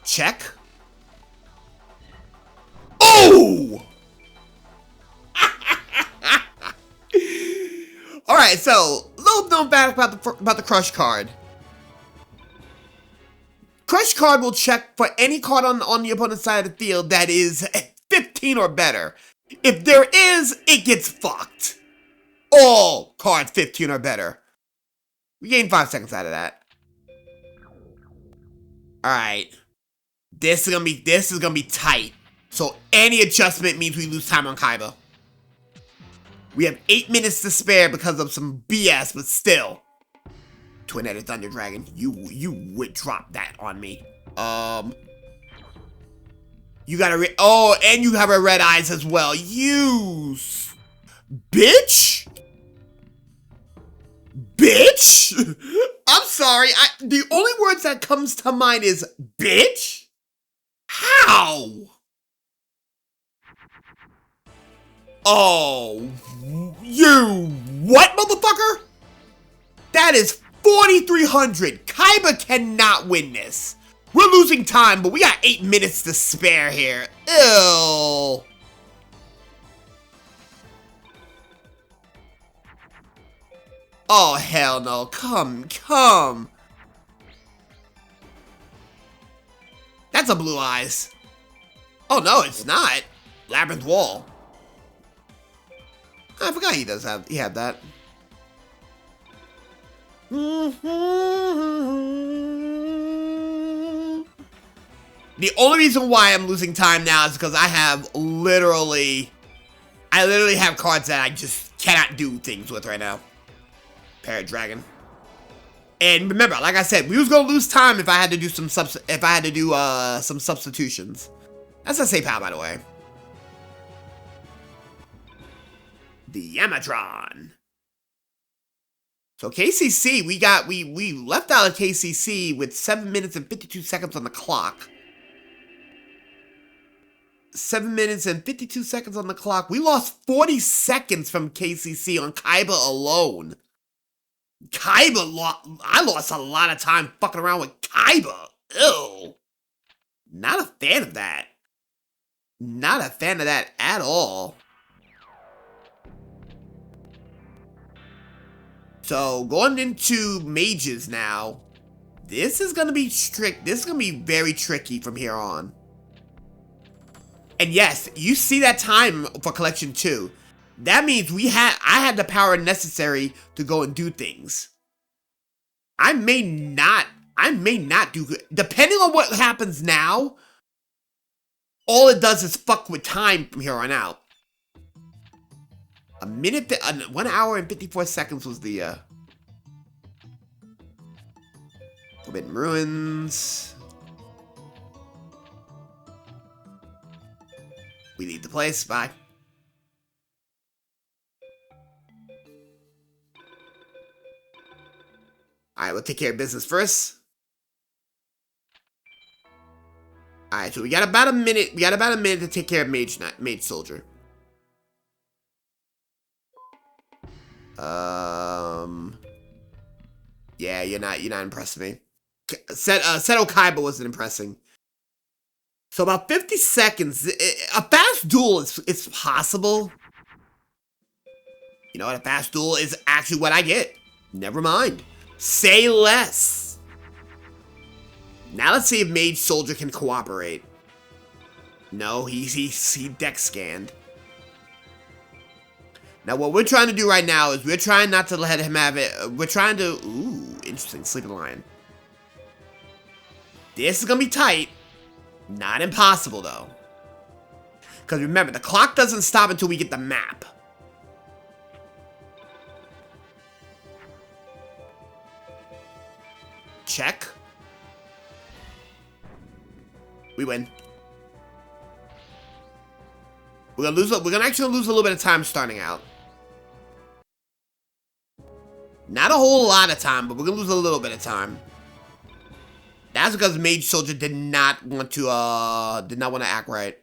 Check. Oh! Alright, so, little known fact about the Crush card. Crush card will check for any card on the opponent's side of the field that is 15 or better. If there is, it gets fucked. All cards 15 or better. We gain 5 seconds out of that. Alright. This is gonna be tight. So any adjustment means we lose time on Kaiba. We have 8 minutes to spare because of some BS, but still. Twin-headed Thunder Dragon, you would drop that on me. You got a oh, and you have a red eyes as well. You bitch. Bitch. I'm sorry. The only words that comes to mind is bitch. How? Oh, you what, motherfucker? That is 4,300. Kaiba cannot win this. We're losing time, but we got 8 minutes to spare here. Ew. Oh, hell no. Come. That's a blue eyes. Oh, no, it's not. Labyrinth Wall. I forgot he had that. The only reason why I'm losing time now is because I literally have cards that I just cannot do things with right now. Parrot Dragon. And remember, like I said, we was gonna lose time if I had to do some substitutions. That's a safe power, by the way. The Yamatron. So KCC, we left out of KCC with 7 minutes and 52 seconds on the clock. 7 minutes and 52 seconds on the clock. We lost 40 seconds from KCC on Kaiba alone. I lost a lot of time fucking around with Kaiba. Ew. Not a fan of that. Not a fan of that at all. So, going into mages now, this is going to be strict. This is going to be very tricky from here on. And yes, you see that time for collection 2. That means I had the power necessary to go and do things. I may not do good. Depending on what happens now, all it does is fuck with time from here on out. 1 hour and 54 seconds was the Forbidden Ruins. We leave the place. Bye. Alright, we'll take care of business first. Alright, so we got about a minute. We got about a minute to take care of Mage Soldier. Yeah, you're not impressing me. Seto Kaiba wasn't impressing. So about 50 seconds. A fast duel is possible. You know what? A fast duel is actually what I get. Never mind. Say less. Now let's see if Mage Soldier can cooperate. No, he deck scanned. Now what we're trying to do right now is we're trying not to let him have it. We're trying to... Ooh, interesting. Sleeping Lion. This is going to be tight. Not impossible, though. Because remember, the clock doesn't stop until we get the map. Check. We win. We're gonna actually lose a little bit of time starting out. Not a whole lot of time, but we're gonna lose a little bit of time. That's because Mage Soldier did not want to act right.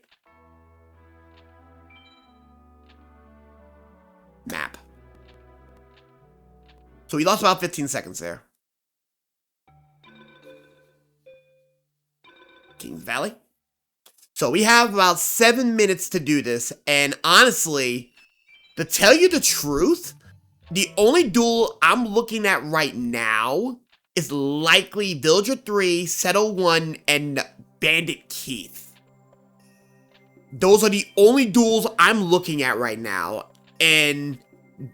Map. So we lost about 15 seconds there. Kings Valley. So we have about 7 minutes to do this, and honestly, to tell you the truth, the only duel I'm looking at right now is likely Villager 3, Seto 1, and Bandit Keith. Those are the only duels I'm looking at right now, and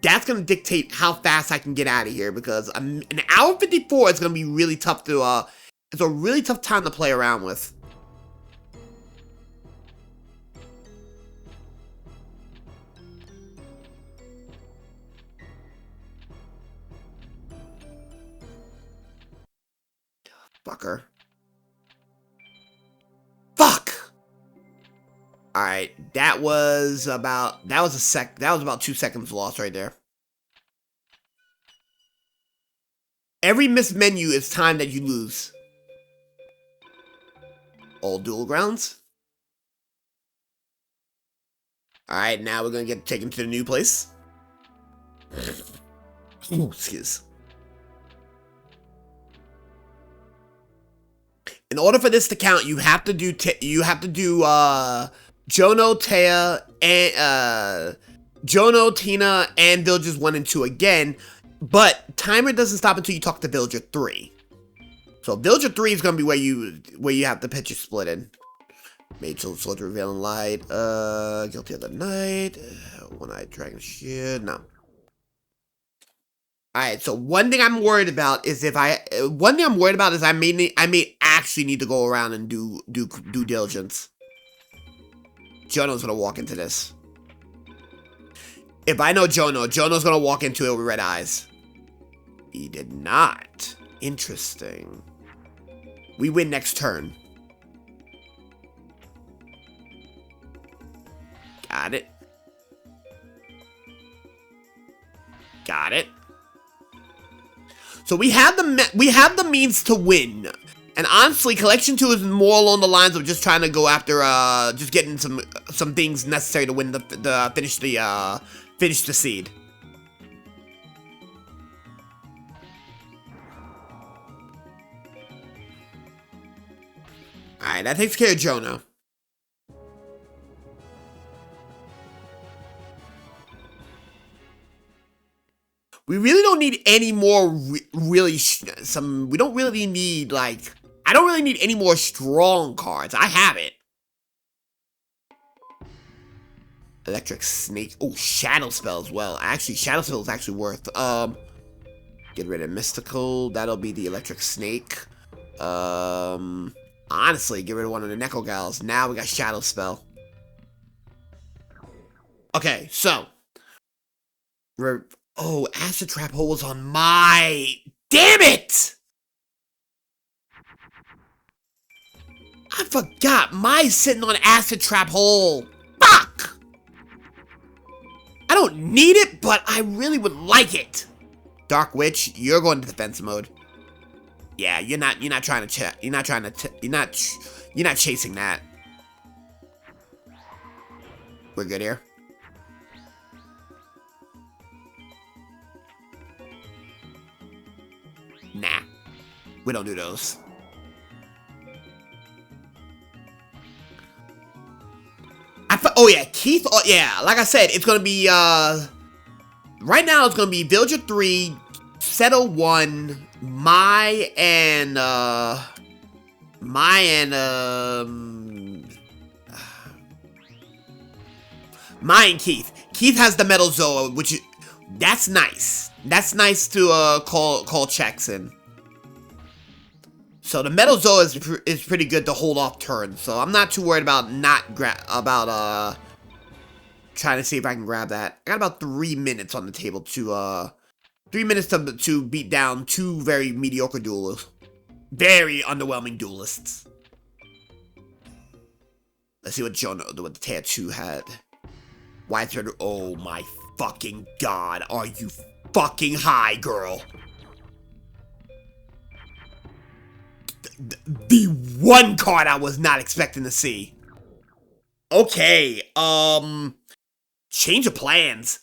that's going to dictate how fast I can get out of here, because an hour 54 is going to be really tough to, it's a really tough time to play around with. Fucker. Fuck! Alright, that was about 2 seconds lost right there. Every missed menu is time that you lose. All dual grounds. Alright, now we're gonna get taken to the new place. Ooh, excuse. In order for this to count, you have to do Jono, Taya, and Jono, Tina, and Villagers 1 and 2 again. But timer doesn't stop until you talk to Villager 3. So Villager 3 is gonna be where you have the picture split in. Mage Soldier, Revealing Light, Guilty of the Night, One-Eyed Dragon Shield. No. Alright, so one thing I'm worried about is I may actually need to go around and do due diligence. Jono's gonna walk into this. If I know Jono's gonna walk into it with red eyes. He did not. Interesting. We win next turn. Got it. Got it. So we have the means to win. And honestly, collection 2 is more along the lines of just trying to go after just getting some things necessary to win finish the seed. Alright, that takes care of Jono. We really don't need any more we don't really need, like, I don't really need any more strong cards. I have it. Electric Snake. Oh, Shadow Spell as well. Actually, Shadow Spell is actually worth, get rid of Mystical. That'll be the Electric Snake. Honestly, get rid of one of the Neko Gals. Now we got Shadow Spell. Okay, so. Oh, Acid Trap Hole was on my... Damn it! I forgot. Mine's sitting on Acid Trap Hole. Fuck! I don't need it, but I really would like it. Dark Witch, you're going to defense mode. Yeah, you're not chasing that. We're good here. Nah, we don't do those. Oh yeah, Keith. Oh yeah, like I said, it's gonna be right now it's gonna be Villager 3, Seto 1, Mai and Keith. Keith has the Metal Zoa, which that's nice. That's nice to call checks in. So the Metal Zoa is pretty good to hold off turns. So I'm not too worried about trying to see if I can grab that. I got about 3 minutes on the table to 3 minutes to beat down 2 very mediocre duelists. Very underwhelming duelists. Let's see what the Tier 2 had. Widespread. Oh my fucking god. Are you fucking high, girl? The one card I was not expecting to see. Okay, change of plans.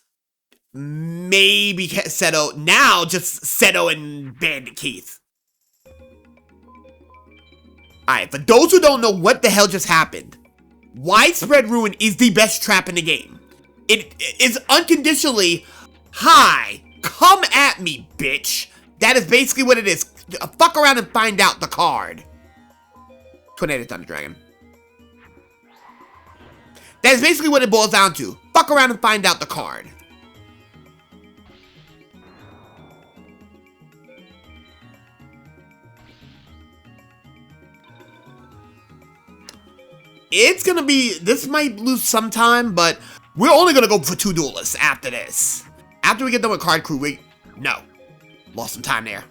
Maybe Seto. Now just Seto and Bandit Keith. Alright, for those who don't know what the hell just happened, Widespread Ruin is the best trap in the game. It is unconditionally, hi, come at me, bitch. That is basically what it is. Fuck around and find out the card. Tornado Thunder Dragon. That is basically what it boils down to. Fuck around and find out the card. It's gonna be, this might lose some time, but we're only gonna go for 2 duelists after this. After we get done with Card Crew, no. Lost some time there.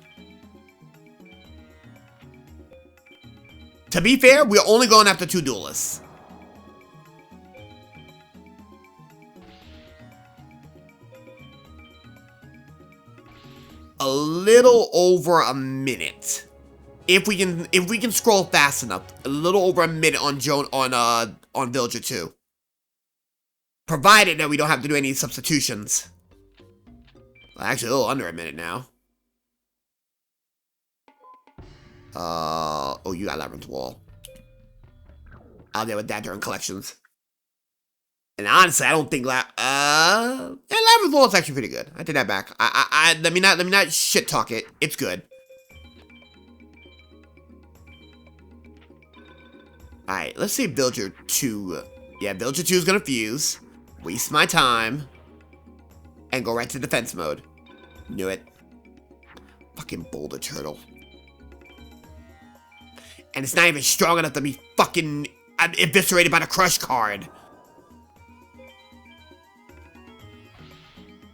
To be fair, we're only going after 2 duelists. A little over a minute. If we can scroll fast enough, a little over a minute on Villager 2. Provided that we don't have to do any substitutions. Well, actually, a little under a minute now. Oh, you got Labyrinth Wall. I'll deal with that during collections. And honestly, I don't think Labyrinth Wall is actually pretty good. I take that back. Let me not shit talk it. It's good. Alright, let's see Villager 2. Yeah, Villager 2 is gonna fuse. Waste my time. And go right to defense mode. Knew it. Fucking boulder turtle. And it's not even strong enough to be fucking eviscerated by the crush card.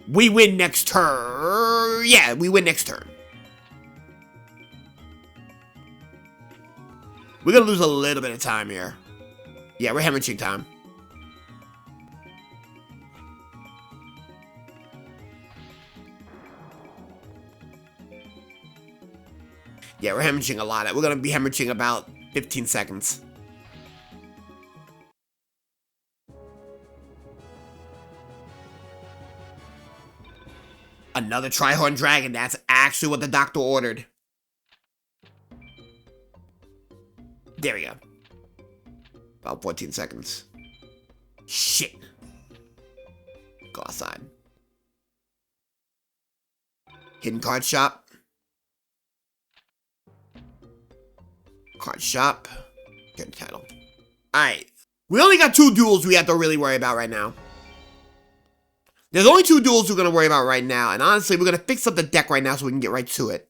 We win next turn. Yeah, we win next turn. We're gonna lose a little bit of time here. Yeah, we're hemorrhaging time. Yeah, we're hemorrhaging a lot. We're gonna be hemorrhaging about 15 seconds. Another Trihorn Dragon. That's actually what the doctor ordered. There we go. About 14 seconds. Shit. Go outside. Hidden card shop. Card shop. Get the title. Alright. We only got 2 duels we have to really worry about right now. There's only 2 duels we're going to worry about right now. And honestly, we're going to fix up the deck right now so we can get right to it.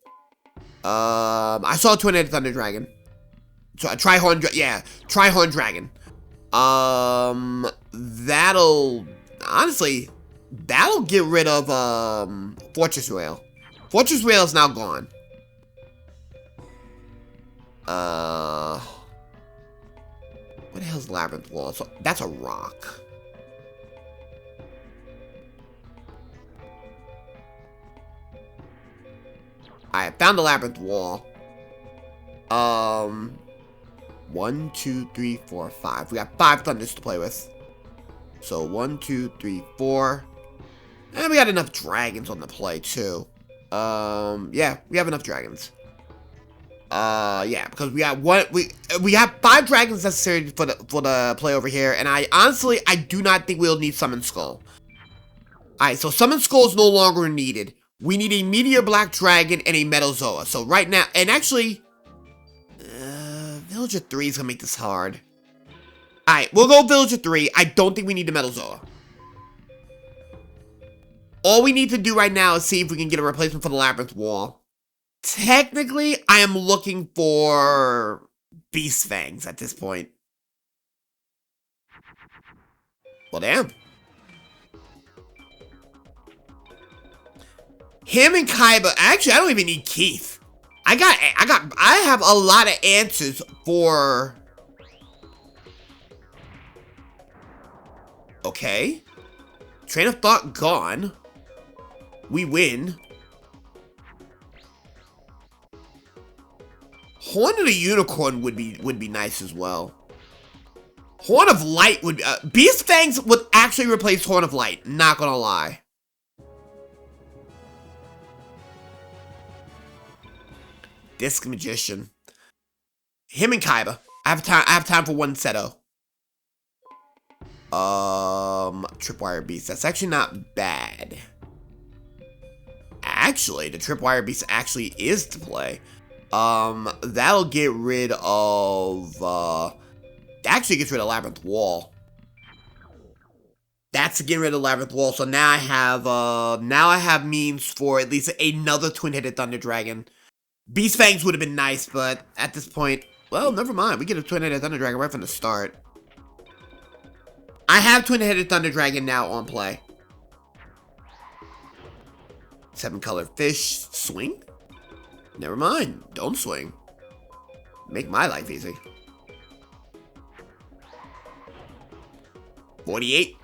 I saw a Twin-Headed Thunder Dragon. So a Trihorn Dragon. That'll... Honestly, that'll get rid of, Fortress Rail. Fortress Rail is now gone. What the hell's Labyrinth Wall? So, that's a rock. I found the Labyrinth Wall. 1, 2, 3, 4, 5. We got 5 Thunders to play with. So 1, 2, 3, 4. And we got enough dragons on the play too. Yeah, we have enough dragons. Yeah, because we got we have 5 dragons necessary for the play over here, and I do not think we'll need Summon Skull. Alright, so Summon Skull is no longer needed. We need a Meteor Black Dragon and a Metalzoa. So right now, and actually, Villager 3 is gonna make this hard. Alright, we'll go Villager 3. I don't think we need the Metalzoa. All we need to do right now is see if we can get a replacement for the Labyrinth Wall. Technically, I am looking for Beast Fangs at this point. Well, damn. Him and Kaiba. Actually, I don't even need Keith. I have a lot of answers for... Okay. Train of thought gone. We win. Horn of the Unicorn would be nice as well. Horn of Light would... Beast Fangs would actually replace Horn of Light. Not gonna lie. Disc Magician. Him and Kaiba. I have time for one Seto. Tripwire Beast. That's actually not bad. Actually, the Tripwire Beast actually is to play. That'll get rid of, actually gets rid of Labyrinth Wall. That's getting rid of Labyrinth Wall, so now I have means for at least another Twin-Headed Thunder Dragon. Beast Fangs would have been nice, but at this point, well, never mind. We get a Twin-Headed Thunder Dragon right from the start. I have Twin-Headed Thunder Dragon now on play. 7-color fish. Swing? Never mind. Don't swing. Make my life easy. 48.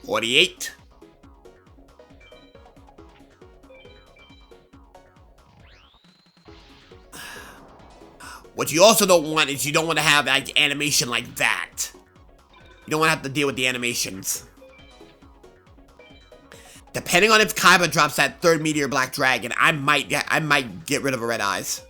48. What you also don't want is you don't want to have like animation like that. You don't want to have to deal with the animations. Depending on if Kaiba drops that 3rd Meteor Black Dragon, I might get rid of a Red Eyes.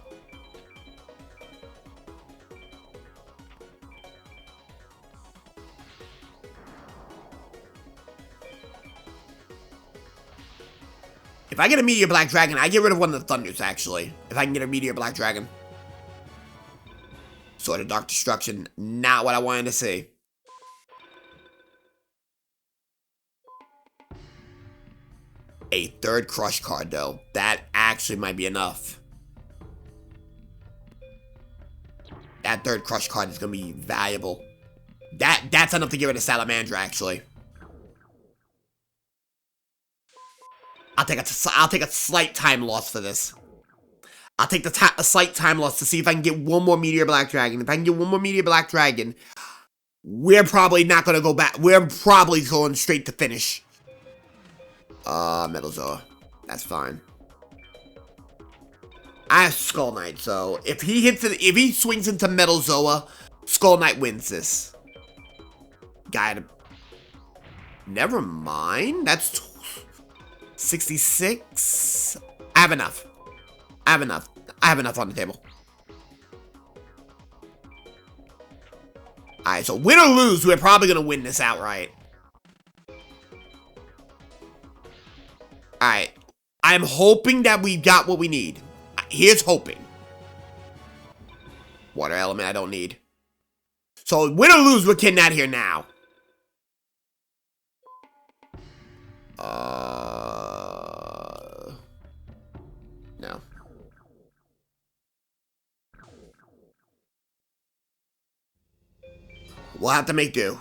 If I get a Meteor Black Dragon, I get rid of one of the Thunders, actually. If I can get a Meteor Black Dragon. Sword of Dark Destruction, not what I wanted to see. A third crush card, though. That actually might be enough. That third crush card is going to be valuable. That's enough to get rid of Salamandra, actually. I'll take a slight time loss for this. I'll take a slight time loss to see if I can get one more Meteor Black Dragon. If I can get one more Meteor Black Dragon, we're probably not going to go back. We're probably going straight to finish. Metalzoa. That's fine. I have Skull Knight, so if he swings into Metalzoa, Skull Knight wins this. Got him. Never mind. That's 66. I have enough. I have enough on the table. Alright, so win or lose, we're probably gonna win this outright. Alright. I'm hoping that we got what we need. Here's hoping. Water element I don't need. So win or lose, we're getting out of here now. No. We'll have to make do.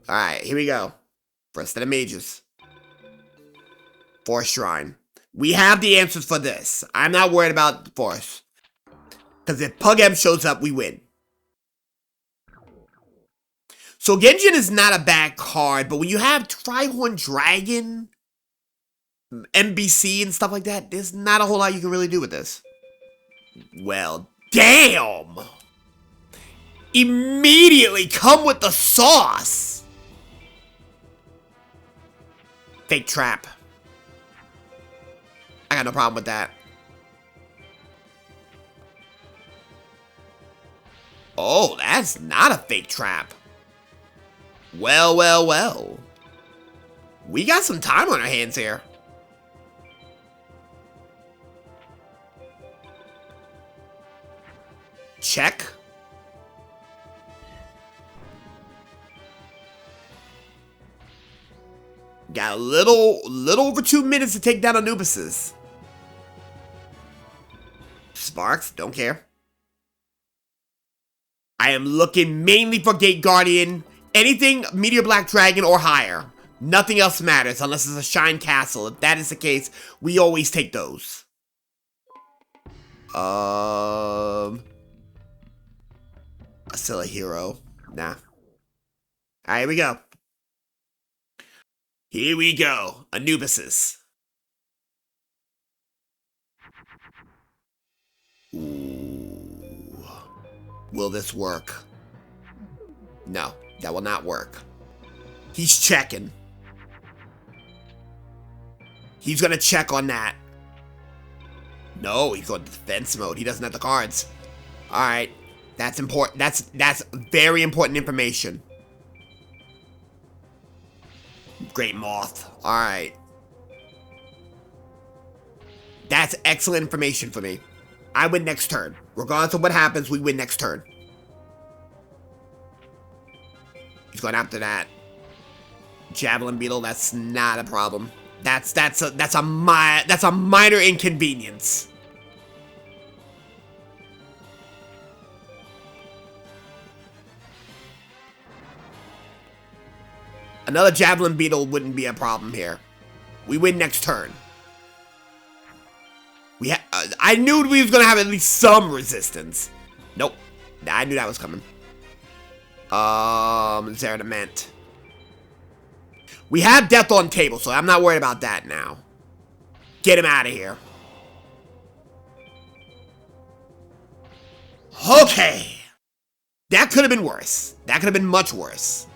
Alright, here we go. First of the mages. Forest Shrine. We have the answers for this. I'm not worried about the forest. Because if Pug-M shows up, we win. So Genjin is not a bad card, but when you have Trihorn Dragon, MBC and stuff like that, there's not a whole lot you can really do with this. Well, damn! Immediately come with the sauce! Fake trap. I got no problem with that. Oh, that's not a fake trap. Well, well, well. We got some time on our hands here. Check. Got a little over 2 minutes to take down Anubises. Sparks, don't care. I am looking mainly for Gate Guardian. Anything Meteor Black Dragon or higher. Nothing else matters unless it's a Shine Castle. If that is the case, we always take those. Still a hero. Nah. Alright, here we go. Here we go. Anubises. Ooh. Will this work? No, that will not work. He's checking. He's gonna check on that. No, he's going to defense mode. He doesn't have the cards. Alright. That's important. That's very important information. Great Moth. Alright. That's excellent information for me. I win next turn. Regardless of what happens, we win next turn. He's going after that. Javelin Beetle, that's not a problem. That's a minor inconvenience. Another Javelin Beetle wouldn't be a problem here. We win next turn. I knew we was gonna have at least some resistance. Nope. I knew that was coming. Zeradament. We have death on table, so I'm not worried about that now. Get him out of here. Okay. That could have been worse. That could have been much worse.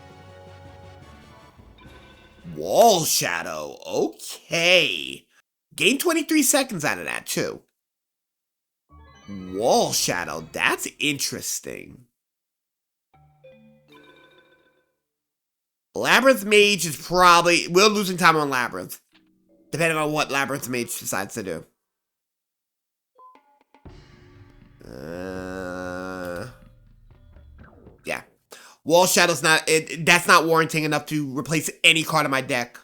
Wall Shadow. Okay. Gain 23 seconds out of that, too. Wall Shadow. That's interesting. Labyrinth Mage is probably... We're losing time on Labyrinth. Depending on what Labyrinth Mage decides to do. Yeah. Wall Shadow's not, that's not warranting enough to replace any card in my deck.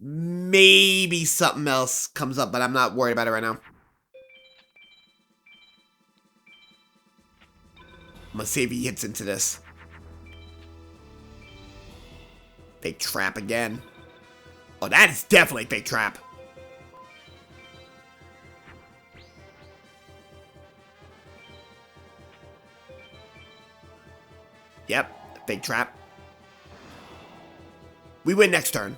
Maybe something else comes up, but I'm not worried about it right now. I'm gonna see if he hits into this. Fake trap again. Oh, that is definitely fake trap. Yep, fake trap. We win next turn.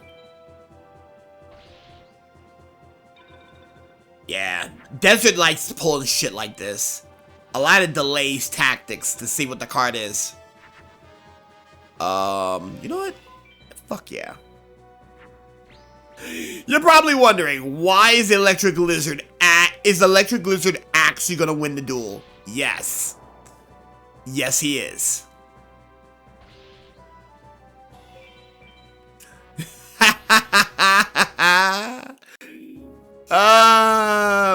Yeah, Desert likes pulling shit like this. A lot of delays tactics to see what the card is. You know what? Fuck yeah. You're probably wondering, why is Electric Lizard actually gonna win the duel? Yes. Yes, he is.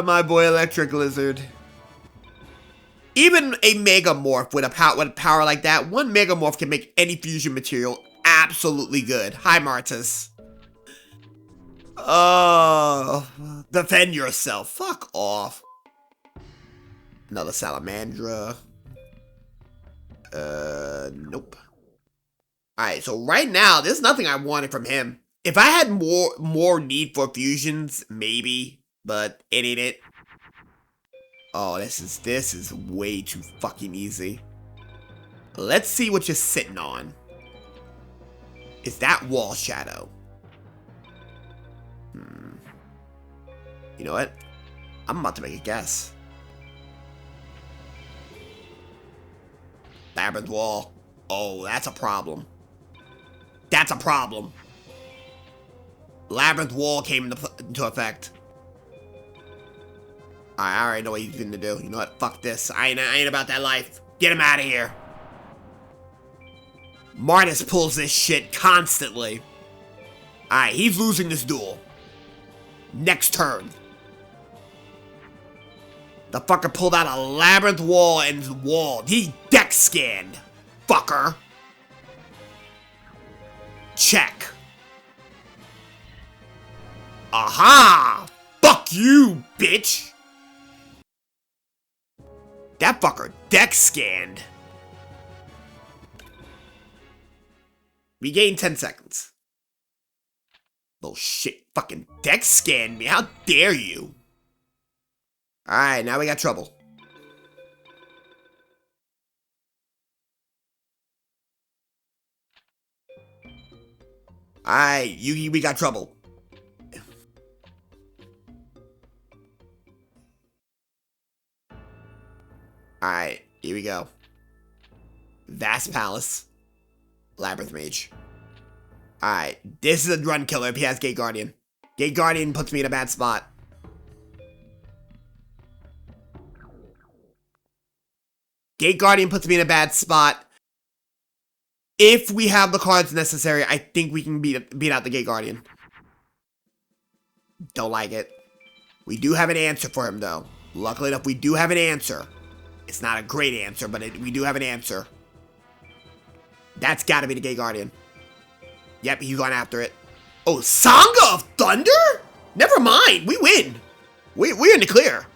My boy Electric Lizard. Even a Megamorph with a power like that, one Megamorph can make any fusion material absolutely good. Hi, Martus. Defend yourself. Fuck off. Another Salamandra. Nope. Alright, so right now, there's nothing I wanted from him. If I had more need for fusions, maybe, but it ain't it. Oh, this is way too fucking easy. Let's see what you're sitting on. Is that Wall Shadow? You know what? I'm about to make a guess. Labyrinth Wall. Oh, that's a problem. That's a problem. Labyrinth Wall came into effect. I already know what he's gonna do. You know what? Fuck this. I ain't about that life. Get him out of here. Martus pulls this shit constantly. Alright, he's losing this duel. Next turn. The fucker pulled out a Labyrinth Wall and walled. He deck scanned. Fucker. Check. Aha! Fuck you, bitch! That fucker deck scanned. We gain 10 seconds. Little shit fucking deck scanned me. How dare you? Alright, now we got trouble. Alright, Yugi, we got trouble. Alright, here we go. Vast Palace. Labyrinth Mage. Alright, this is a run killer if he has Gate Guardian. Gate Guardian puts me in a bad spot. Gate Guardian puts me in a bad spot. If we have the cards necessary, I think we can beat out the Gate Guardian. Don't like it. We do have an answer for him, though. Luckily enough, we do have an answer. It's not a great answer, but we do have an answer. That's gotta be the Gate Guardian. Yep, he's going after it. Oh, Sanga of Thunder? Never mind, we win. We're in the clear.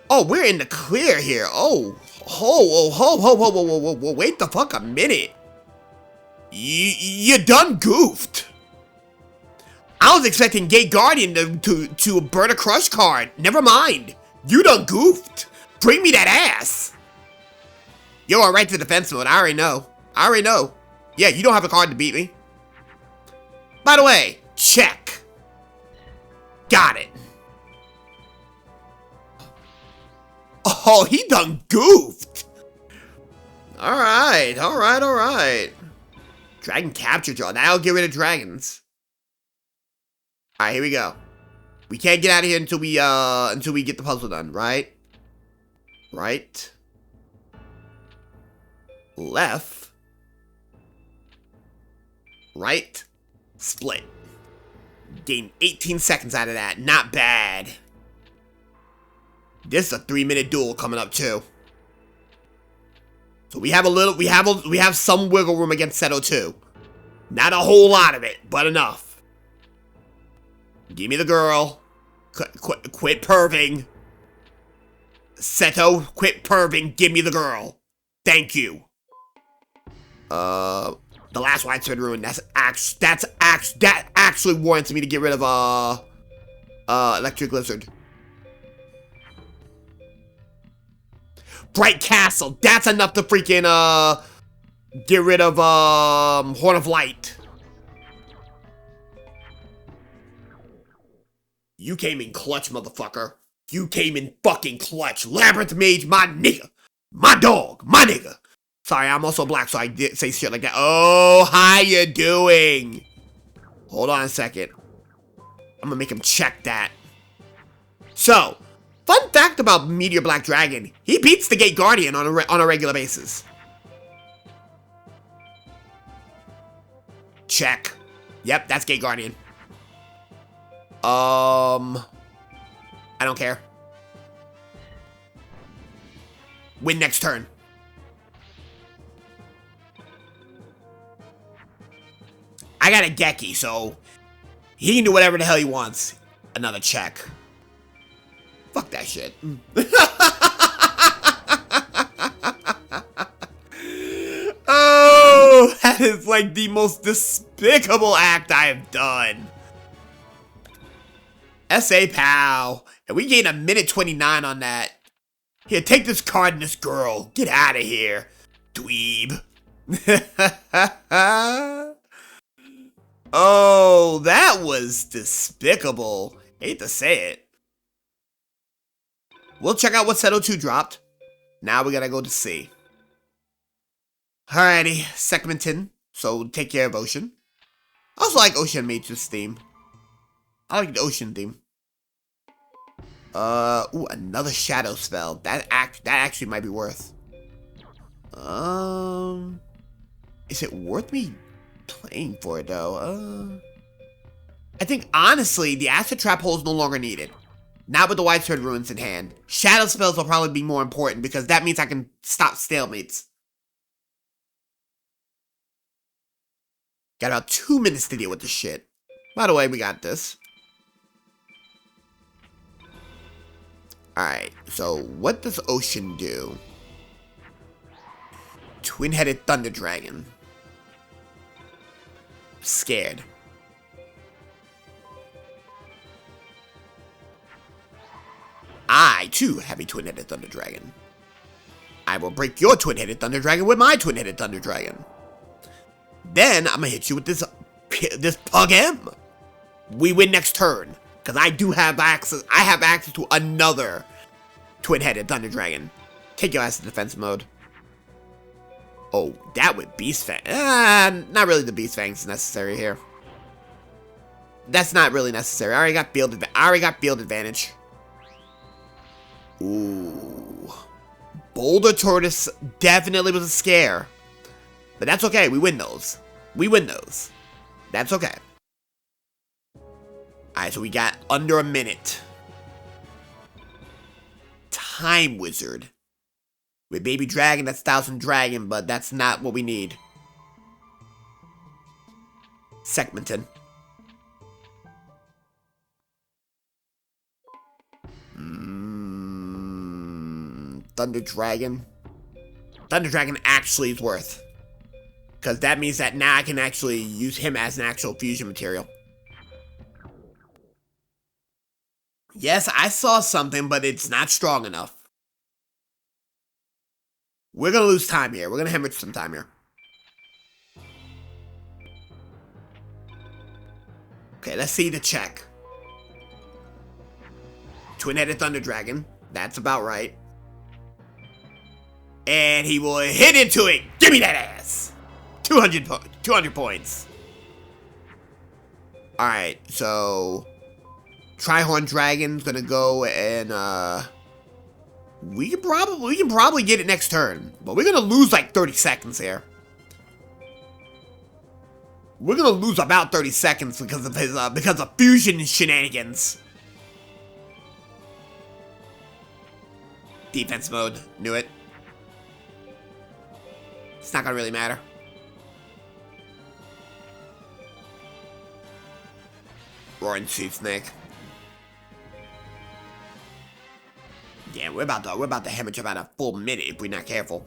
Oh, we're in the clear here. Oh, wait the fuck a minute. You done goofed. I was expecting Gate Guardian to burn a crush card. Never mind. You done goofed. Bring me that ass. Yo, I'm right to defense mode. I already know. Yeah, you don't have a card to beat me. By the way, check. Got it. Oh, he done goofed. Alright. Dragon capture draw. Now I'll get rid of dragons. Alright, here we go. We can't get out of here until we get the puzzle done, right? Right. Left. Right. Split. Gain 18 seconds out of that. Not bad. This is a 3-minute duel coming up too. So we have some wiggle room against Seto 2. Not a whole lot of it, but enough. Give me the girl. Quit perving. Seto, quit perving. Give me the girl. Thank you. The last widespread ruin. That actually warrants me to get rid of Electric Lizard. Bright Castle. That's enough to freaking get rid of Horn of Light. You came in clutch, motherfucker. You came in fucking clutch. Labyrinth Mage, my nigga. My dog. My nigga. Sorry, I'm also black, so I did say shit like that. Oh, how you doing? Hold on a second. I'm gonna make him check that. So, fun fact about Meteor Black Dragon. He beats the Gate Guardian on a regular basis. Check. Yep, that's Gate Guardian. I don't care. Win next turn. I got a Geki, so he can do whatever the hell he wants. Another check. Fuck that shit. Oh, that is like the most despicable act I have done. SA pal. And we gained a minute 29 on that. Here, take this card and this girl. Get out of here, dweeb. Oh, that was despicable. Hate to say it. We'll check out what Seto 2 dropped. Now we gotta go to C. Alrighty, Segmentin. So take care of Ocean. I also like Ocean Mage's theme. I like the Ocean theme. Ooh, another Shadow spell. That actually might be worth. Is it worth me playing for it though? I think honestly, the Acid Trap hole is no longer needed. Not with the Widespread Ruins in hand. Shadow spells will probably be more important because that means I can stop stalemates. Got about 2 minutes to deal with this shit. By the way, we got this. Alright, so what does Ocean do? Twin-headed Thunder Dragon. Scared. I, too, have a Twin-headed Thunder Dragon. I will break your Twin-headed Thunder Dragon with my Twin-headed Thunder Dragon. Then, I'm gonna hit you with this Pug M. We win next turn. Because I do have access. I have access to another Twin-headed Thunder Dragon. Take your ass to defense mode. Oh, that with Beast Fang. Not really the Beast Fangs necessary here. That's not really necessary. I already got field advantage. Ooh. Boulder Tortoise definitely was a scare. But that's okay. We win those. We win those. That's okay. Alright, so we got under a minute. Time Wizard. With Baby Dragon, that's Thousand Dragon, but that's not what we need. Segmentin. Thunder Dragon. Thunder Dragon actually is worth. Because that means that now I can actually use him as an actual fusion material. Yes, I saw something, but it's not strong enough. We're going to lose time here. We're going to hemorrhage some time here. Okay, let's see the check. Twin-headed Thunder Dragon. That's about right. And he will hit into it. Give me that ass. 200 points. Alright, so Trihorn Dragon's gonna go and we can probably get it next turn. But we're gonna lose like 30 seconds here. We're gonna lose about 30 seconds because of his because of fusion shenanigans. Defense mode, knew it. It's not gonna really matter. Roaring Sea Snake. Yeah, we're about to hemorrhage about a full minute if we're not careful.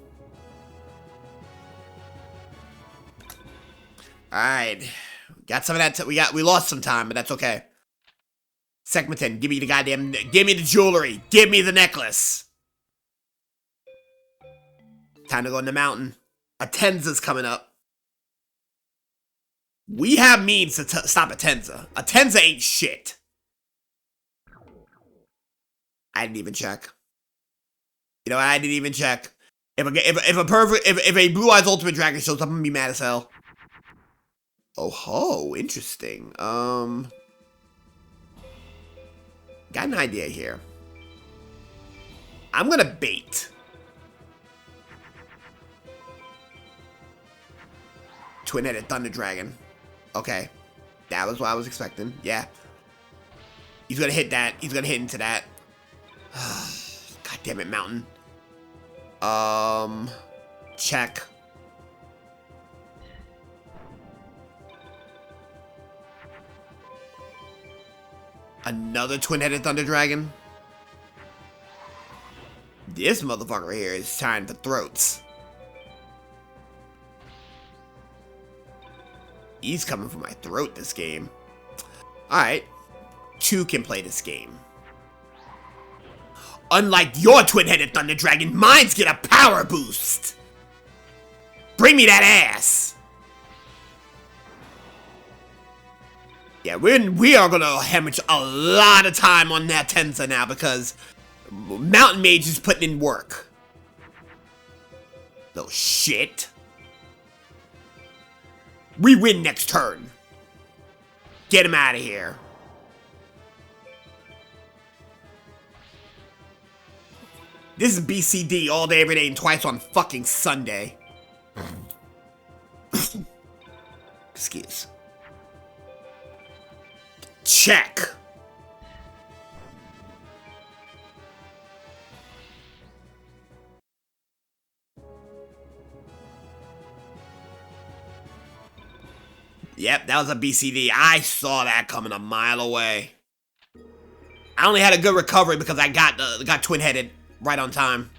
Alright. Got some of that. We lost some time, but that's okay. Segmenton, give me the jewelry. Give me the necklace. Time to go in the mountain. Atenza's coming up. We have means to stop Atenza. Atenza ain't shit. I didn't even check. You know, I didn't even check. If a Blue Eyes Ultimate Dragon shows up, I'm gonna be mad as hell. Oh ho, interesting. Got an idea here. I'm gonna bait. Twin-headed Thunder Dragon. Okay. That was what I was expecting. Yeah. He's gonna hit that. He's gonna hit into that. God damn it, Mountain. Check. Another twin-headed Thunder Dragon. This motherfucker here is trying for throats. He's coming for my throat this game. Alright. 2 can play this game. Unlike your twin-headed Thunder Dragon, mine's get a power boost. Bring me that ass. Yeah, we are gonna hemorrhage a lot of time on that Tenza now because Mountain Mage is putting in work. Little shit. We win next turn. Get him out of here. This is BCD all day, every day, and twice on fucking Sunday. Excuse. Check. Yep, that was a BCD. I saw that coming a mile away. I only had a good recovery because I got twin-headed right on time.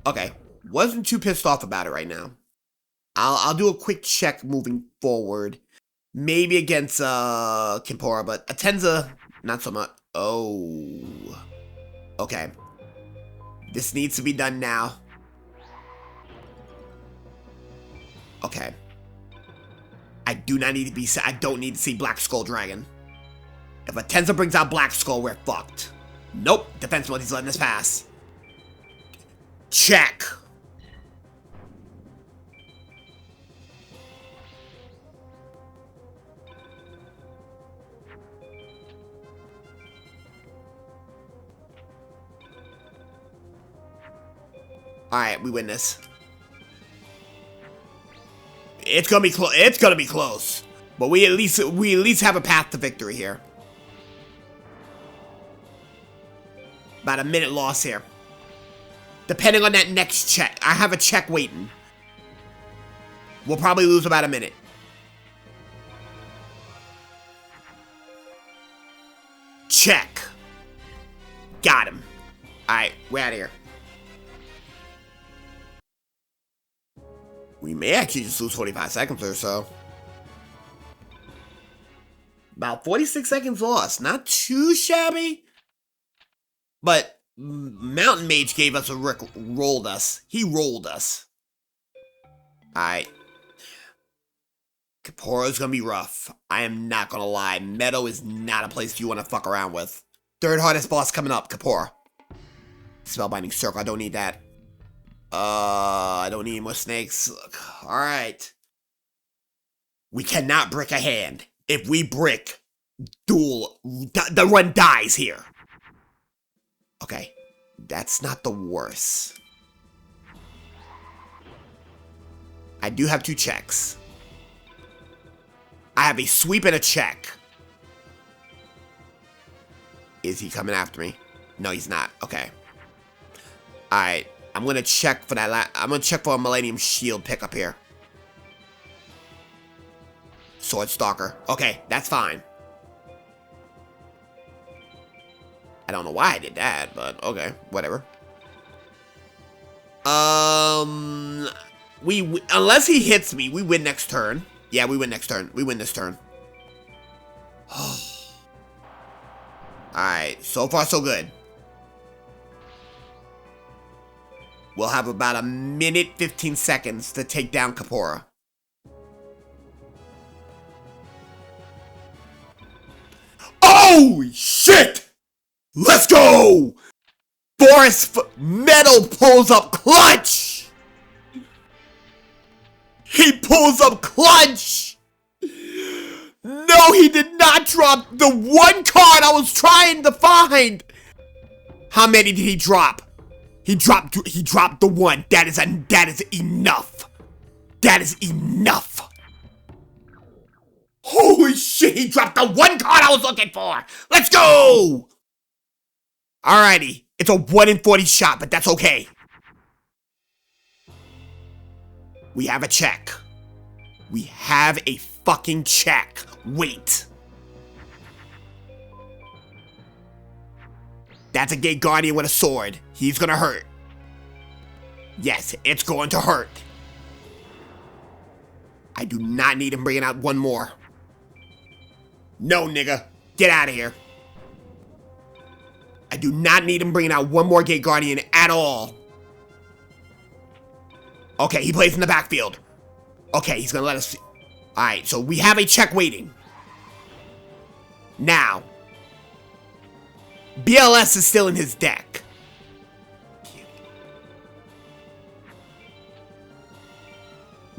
Okay, wasn't too pissed off about it right now. I'll do a quick check moving forward. Maybe against Kimpora, but Atenza, not so much. Oh. Okay. This needs to be done now. Okay. I don't need to see Black Skull Dragon. If Atenza brings out Black Skull, we're fucked. Nope. Defense mode, he's letting us pass. Check. Alright, we win this. It's gonna be close. It's gonna be close. But we at least have a path to victory here. About a minute loss here. Depending on that next check. I have a check waiting. We'll probably lose about a minute. Check. Got him. Alright, we're out of here. We may actually just lose 45 seconds or so. About 46 seconds lost. Not too shabby. But Mountain Mage gave us rolled us. He rolled us. Alright. Kaporo's gonna be rough. I am not gonna lie. Meadow is not a place you want to fuck around with. Third hardest boss coming up, Kapora. Spellbinding Circle, I don't need that. I don't need more snakes. Alright. We cannot brick a hand. If we brick, the run dies here. Okay. That's not the worst. I do have 2 checks. I have a sweep and a check. Is he coming after me? No, he's not. Okay. Alright. I'm gonna check for that I'm gonna check for a Millennium Shield pickup here. Sword Stalker. Okay, that's fine. I don't know why I did that, but okay, whatever. Unless he hits me, we win next turn. Yeah, we win next turn. We win this turn. Alright, so far so good. We'll have about 1 minute 15 seconds to take down Kapora. Oh shit! Let's go! Forest Metal pulls up clutch! He pulls up clutch! No, he did not drop the one card I was trying to find! How many did he drop? He dropped the one. That is enough. That is enough. Holy shit, he dropped the one card I was looking for! Let's go! Alrighty, it's a 1 in 40 shot, but that's okay. We have a check. We have a fucking check. Wait. That's a Gate Guardian with a sword. He's gonna hurt. Yes, it's going to hurt. I do not need him bringing out one more. No, nigga. Get out of here. I do not need him bringing out one more Gate Guardian at all. Okay, he plays in the backfield. Okay, he's gonna let us see. Alright, so we have a check waiting. Now, BLS is still in his deck.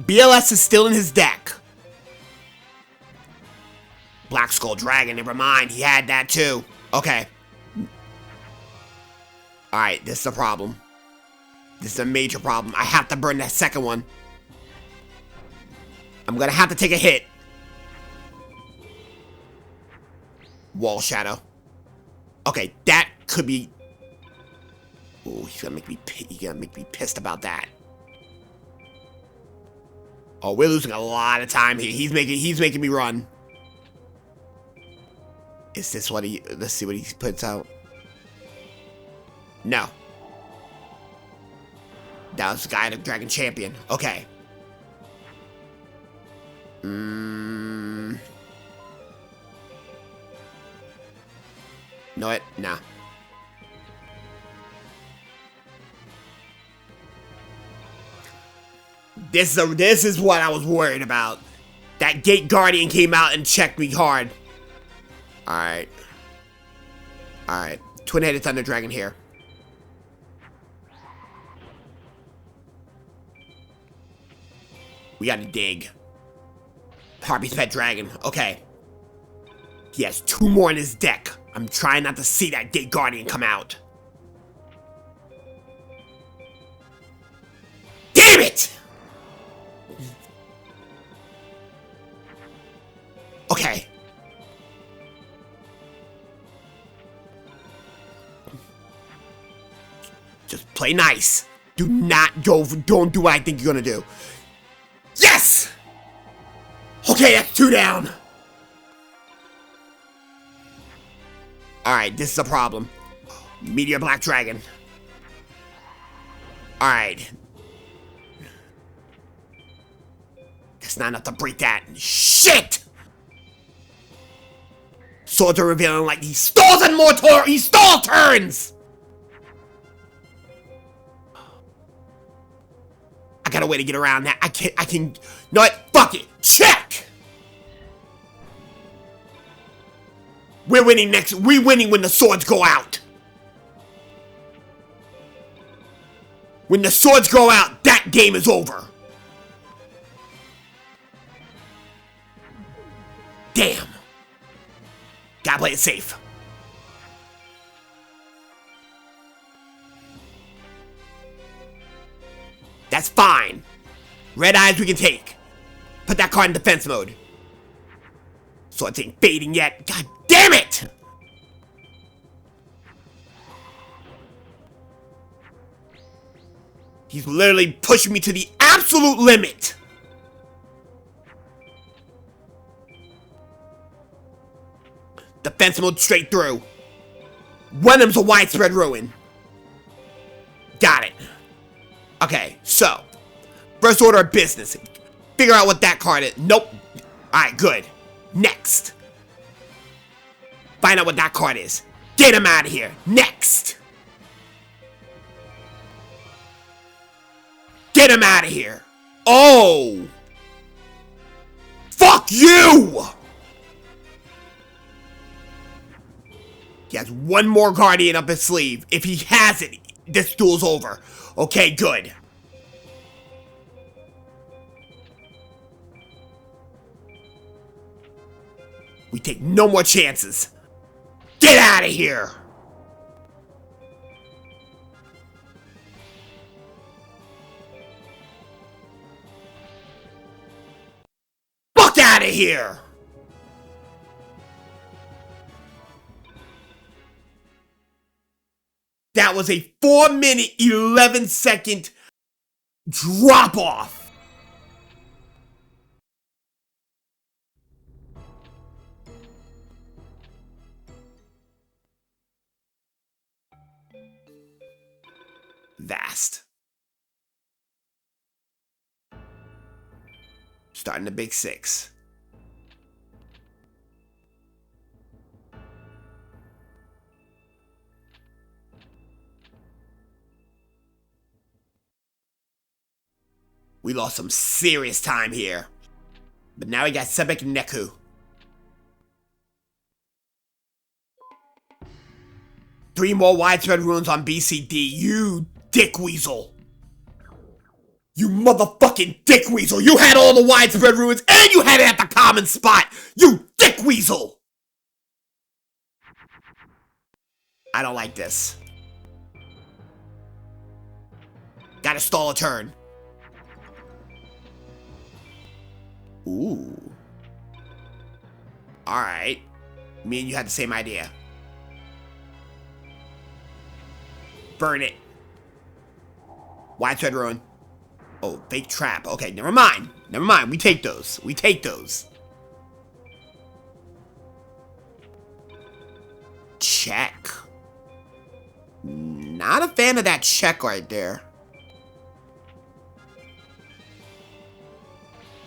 BLS is still in his deck. Black Skull Dragon, never mind. He had that too. Okay. Alright, this is a problem. This is a major problem. I have to burn that second one. I'm gonna have to take a hit. Wall Shadow. Okay, that could be... Ooh, he's gonna make me pissed about that. Oh, we're losing a lot of time here. He's making me run. Is this what he... Let's see what he puts out. No. That was the guy, the Dragon Champion. Okay. Know it? Nah. This is what I was worried about. That Gate Guardian came out and checked me hard. Alright. Alright. Twin-headed Thunder Dragon here. We gotta dig. Harpy's Pet Dragon. Okay. He has 2 more in his deck. I'm trying not to see that Gate Guardian come out. Damn it! Okay. Just play nice. Do not go, don't do what I think you're gonna do. Yes! Okay, that's 2 down. Alright, this is a problem. Meteor Black Dragon. Alright. That's not enough to break that. Shit! Swords are revealing like he stalls and more he stall turns! I got a way to get around that. I can, you know what? Fuck it. Check! We're winning when the swords go out. When the swords go out, that game is over. Damn. Gotta play it safe. That's fine. Red eyes we can take. Put that card in defense mode. Swords ain't fading yet. God damn it! He's literally pushing me to the absolute limit. Defense mode straight through. Wenham's a widespread ruin. Got it. Okay, so. First order of business. Figure out what that card is. Nope. Alright, good. Next. Find out what that card is. Get him out of here. Next. Get him out of here. Oh. Fuck you. He has one more Guardian up his sleeve. If he has it, this duel's over. Okay, good. We take no more chances. Get out of here! Fuck out of here! That was a 4-minute, 11-second drop-off. Vast. Starting the big six. We lost some serious time here. But now we got Sebek and Neku. Three more widespread runes on BCD. You dick weasel. You motherfucking dick weasel. You had all the widespread runes and you had it at the common spot. You dick weasel. I don't like this. Gotta stall a turn. Ooh. Alright. Me and you had the same idea. Burn it. Widespread ruin. Oh, fake trap. Okay, never mind. Never mind. We take those. We take those. Check. Not a fan of that check right there.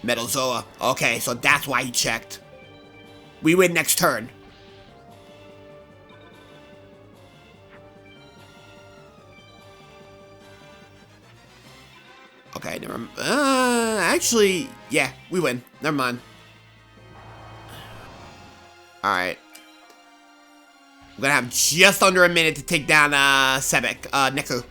Metal Zoa. Okay, so that's why he checked. We win next turn. Okay, never mind. Actually, yeah, we win. Never mind. Alright. We're gonna have just under a minute to take down, Sebek, Neku.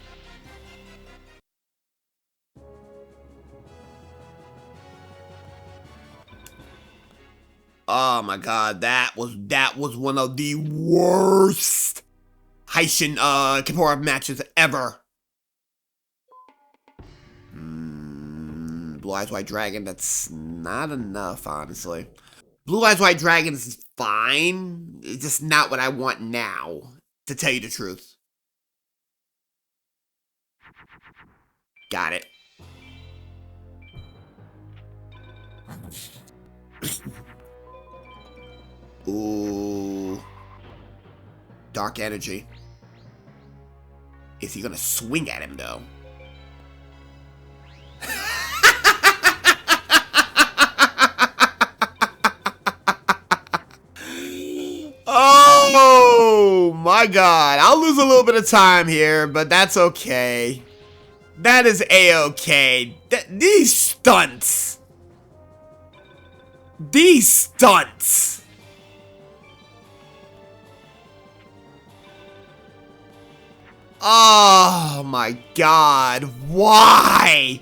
Oh my god, that was one of the worst Haishin, Kippur matches ever. Blue Eyes White Dragon, that's not enough, honestly. Blue Eyes White Dragon is fine. It's just not what I want now, to tell you the truth. Got it. Ooh. Dark Energy. Is he gonna swing at him, though? Oh my god. I'll lose a little bit of time here, but that's okay. That is a-okay. These stunts. These stunts. Oh my god. Why?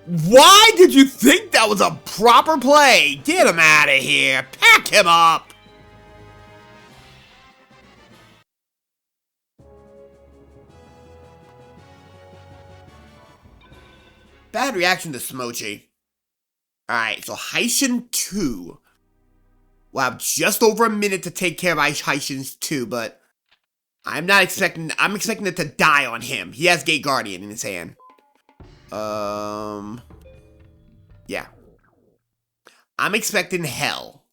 Why did you think that was a proper play? Get him out of here. Pack him up. Bad reaction to Smochi. Alright, so Haishin 2. We'll have just over a minute to take care of Haishin's 2, but I'm expecting it to die on him. He has Gate Guardian in his hand. Yeah. I'm expecting hell.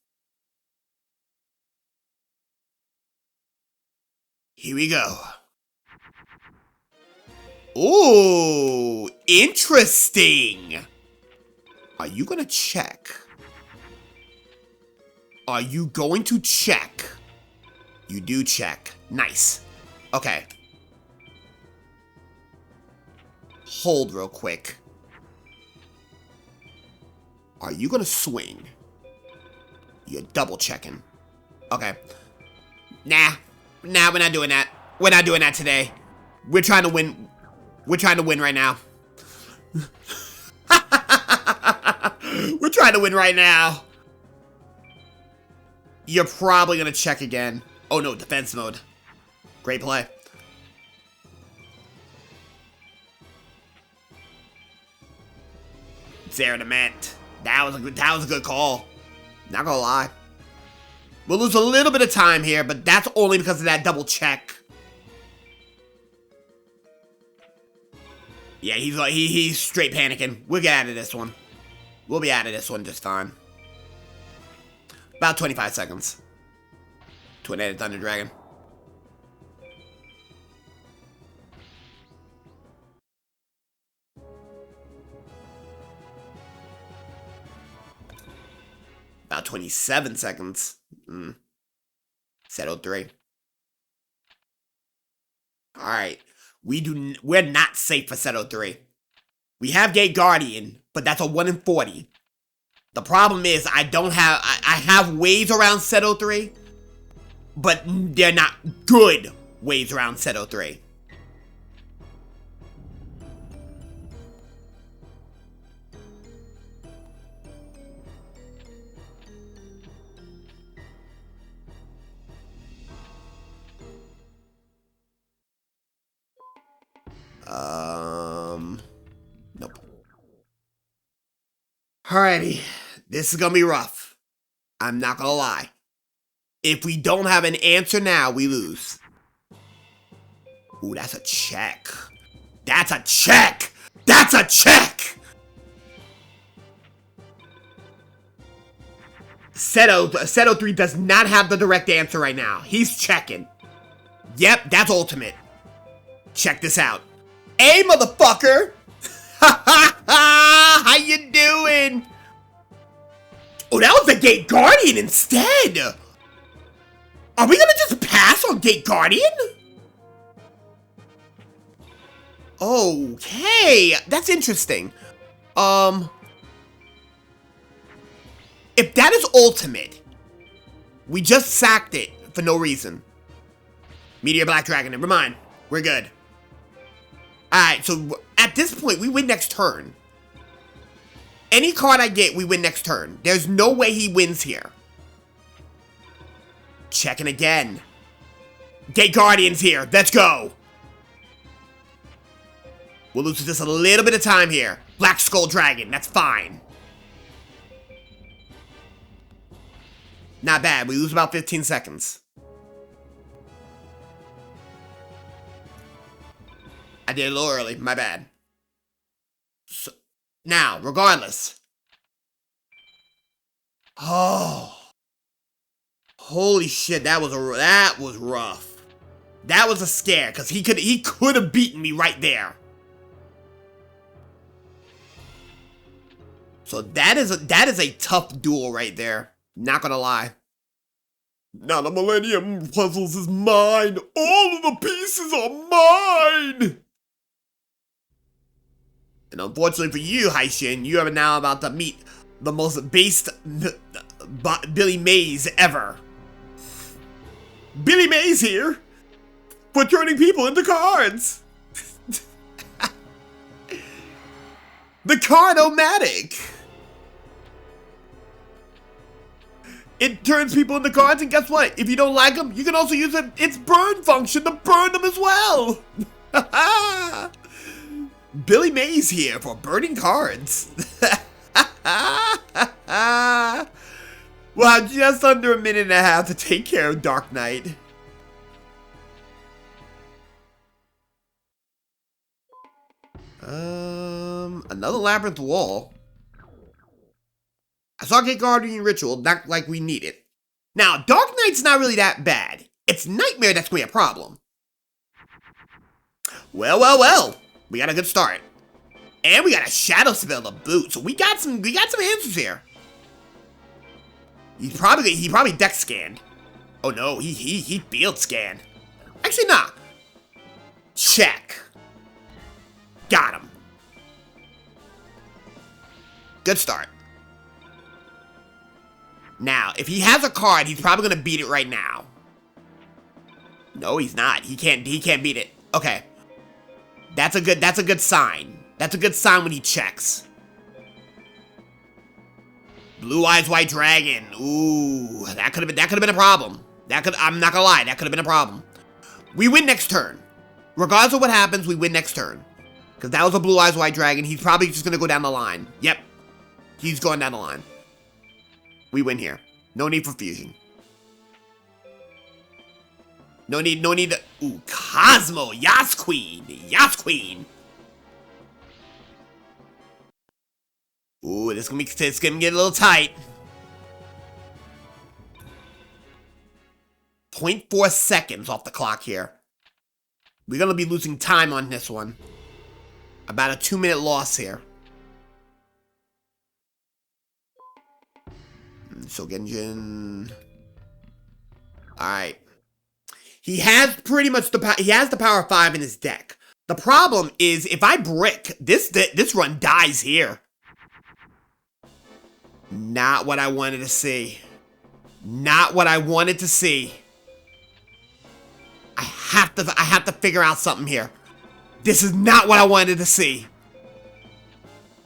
Here we go. Ooh, interesting. Are you gonna check? Are you going to check? You do check. Nice. Okay. Hold real quick. Are you gonna swing? You're double checking. Okay. Nah, we're not doing that. We're not doing that today. We're trying to win. We're trying to win right now. We're trying to win right now. You're probably gonna check again. Oh no, defense mode. Great play. Zero to mint. That was a good call. Not gonna lie. We'll lose a little bit of time here, but that's only because of that double check. Yeah, he's straight panicking. We'll get out of this one. We'll be out of this one just fine. About 25 seconds. Twin-headed Thunder Dragon. About 27 seconds. Settle 3. Alright. We're not safe for Settle 3. We have Gate Guardian, but that's a 1 in 40. The problem is I have ways around Settle 3, but they're not good ways around Settle 3. Nope. Alrighty, this is gonna be rough. I'm not gonna lie. If we don't have an answer now, we lose. Ooh, that's a check. That's a check! That's a check! Seto 3 does not have the direct answer right now. He's checking. Yep, that's ultimate. Check this out. Hey, motherfucker! Ha ha ha! How you doing? Oh, that was the Gate Guardian instead! Are we gonna just pass on Gate Guardian? Okay, that's interesting. If that is ultimate, we just sacked it for no reason. Meteor Black Dragon, never mind. We're good. Alright, so at this point, we win next turn. Any card I get, we win next turn. There's no way he wins here. Checking again. Gate Guardian's here. Let's go. We'll lose just a little bit of time here. Black Skull Dragon. That's fine. Not bad. We lose about 15 seconds. I did it a little early. My bad. So, now, regardless. Oh. Holy shit, that was rough. That was a scare, because he could have beaten me right there. So that is a tough duel right there. Not gonna lie. Now the Millennium Puzzles is mine. All of the pieces are mine. And unfortunately for you, Haishin, you are now about to meet the most based Billy Mays ever. Billy Mays here for turning people into cards. The Card-O-Matic. It turns people into cards, and guess what? If you don't like them, you can also use its burn function to burn them as well. Billy Mays here for burning cards. We'll have just under a minute and a half to take care of Dark Knight. Another labyrinth wall. I saw Gate Guardian Ritual, not like we need it. Now, Dark Knight's not really that bad. It's Nightmare that's gonna be a problem. Well. We got a good start. And we got a Shadow Spell to boot, so we got some answers here. He probably deck scanned. Oh no, he field scanned. Actually, nah. Check. Got him. Good start. Now, if he has a card, he's probably gonna beat it right now. No, he's not. He can't beat it. Okay. That's a good sign. That's a good sign when he checks. Blue Eyes White Dragon. Ooh, that could have been a problem. I'm not gonna lie, that could have been a problem. We win next turn. Regardless of what happens, we win next turn. Because that was a Blue Eyes White Dragon. He's probably just gonna go down the line. Yep. He's going down the line. We win here. No need for fusion. No need to... Ooh, Cosmo! Yas Queen! Yas Queen! Ooh, it's gonna get a little tight. 0.4 seconds off the clock here. We're gonna be losing time on this one. About a 2-minute loss here. So Genjin. Alright. He has pretty much he has the power 5 in his deck. The problem is if I brick, this run dies here. Not what I wanted to see. Not what I wanted to see. I have to figure out something here. This is not what I wanted to see.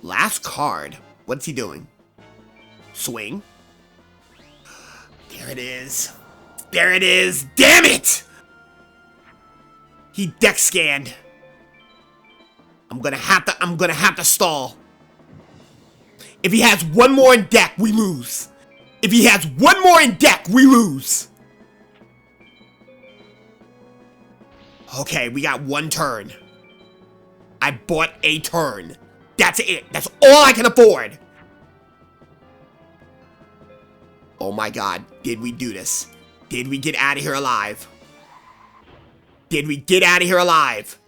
Last card. What's he doing? Swing. There it is. There it is. Damn it! He deck scanned. I'm gonna have to stall. If he has one more in deck, we lose. If he has one more in deck, we lose. Okay, we got one turn. I bought a turn. That's it. That's all I can afford. Oh my god, did we do this? Did we get out of here alive? Did we get out of here alive?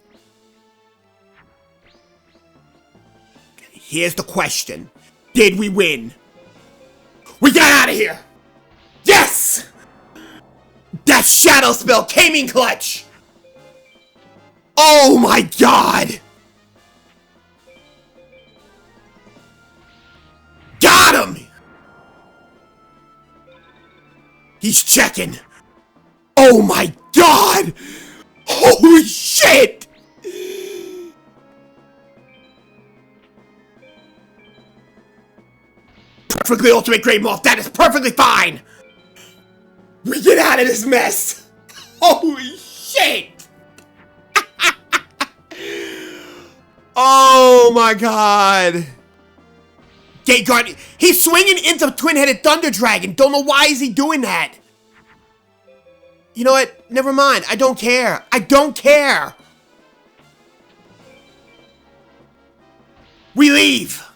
Here's the question. Did we win? We got out of here! Yes! That Shadow Spell came in clutch! Oh my god! Got him! He's checking. Oh my god! Holy shit! Perfectly ultimate Great Moth, that is perfectly fine! We get out of this mess! Holy shit! Oh my god! Gate Guardian, he's swinging into Twin-Headed Thunder Dragon. Don't know why is he doing that. You know what? Never mind. I don't care. I don't care. We leave.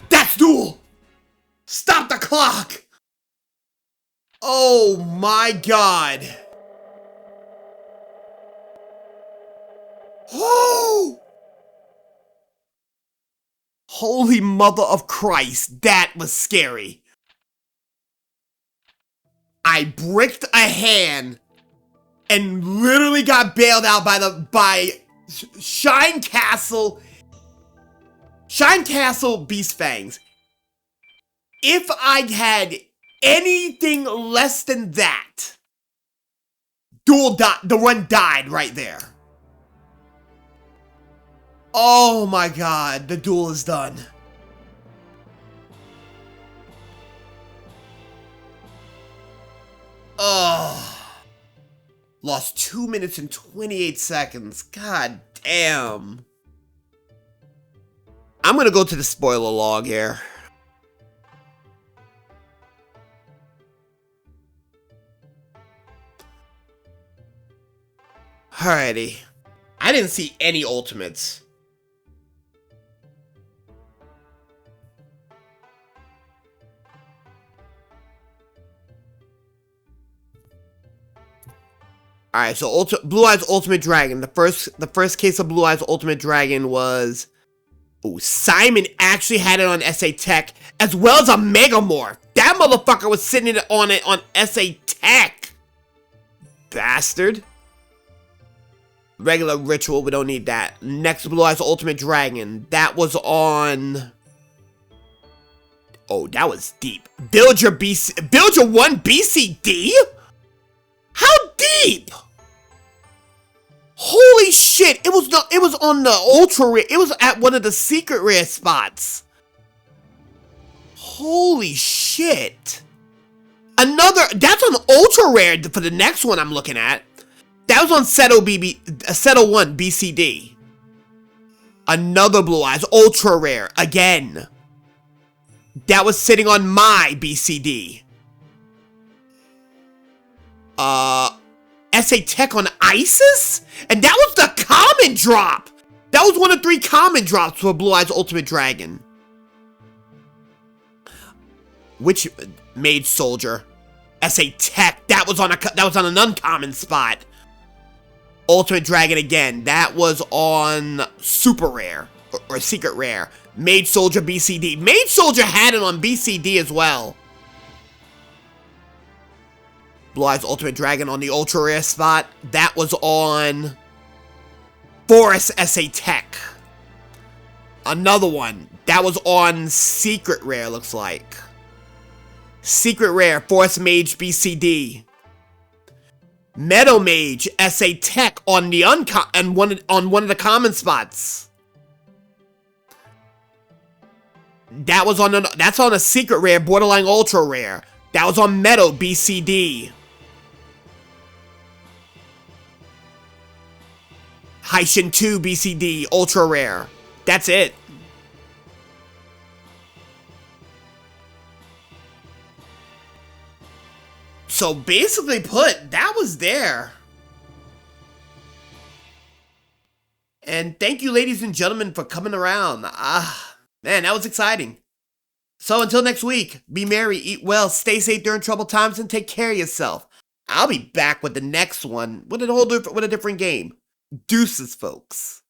That's duel. Stop the clock. Oh my god. Oh! Holy mother of Christ, that was scary. I bricked a hand and literally got bailed out by Shine Castle Beast Fangs. If I had anything less than that, the run died right there. Oh my god, the duel is done. Oh. Lost 2 minutes and 28 seconds. God damn. I'm gonna go to the spoiler log here. Alrighty. I didn't see any ultimates. Alright, so Blue Eyes Ultimate Dragon. The first case of Blue Eyes Ultimate Dragon was... Oh, Simon actually had it on SA Tech, as well as a Megamorph. That motherfucker was sitting on it on SA Tech. Bastard. Regular Ritual, we don't need that. Next, Blue Eyes Ultimate Dragon. That was on... Oh, that was deep. Build your 1 BCD? How deep? Holy shit! It was on the ultra rare. It was at one of the secret rare spots. Holy shit! That's on ultra rare for the next one I'm looking at. That was on Seto 1 BCD. Another Blue Eyes ultra rare again. That was sitting on my BCD. SA Tech on Isis? And that was the common drop! That was one of 3 common drops for Blue Eyes Ultimate Dragon. Which Mage Soldier? SA Tech, that was on an uncommon spot. Ultimate Dragon again, that was on Super Rare, or Secret Rare. Mage Soldier BCD. Mage Soldier had it on BCD as well. Blue Eyes Ultimate Dragon on the Ultra Rare spot. That was on Forest SA Tech. Another one. That was on Secret Rare, looks like. Secret Rare, Forest Mage BCD. Meadow Mage SA Tech on the on one of the common spots. That's on a Secret Rare, Borderline Ultra Rare. That was on Meadow BCD. Heishin 2 BCD, Ultra Rare. That's it. So basically put, that was there. And thank you, ladies and gentlemen, for coming around. Man, that was exciting. So until next week, be merry, eat well, stay safe during troubled times, and take care of yourself. I'll be back with the next one with a different game. Deuces, folks.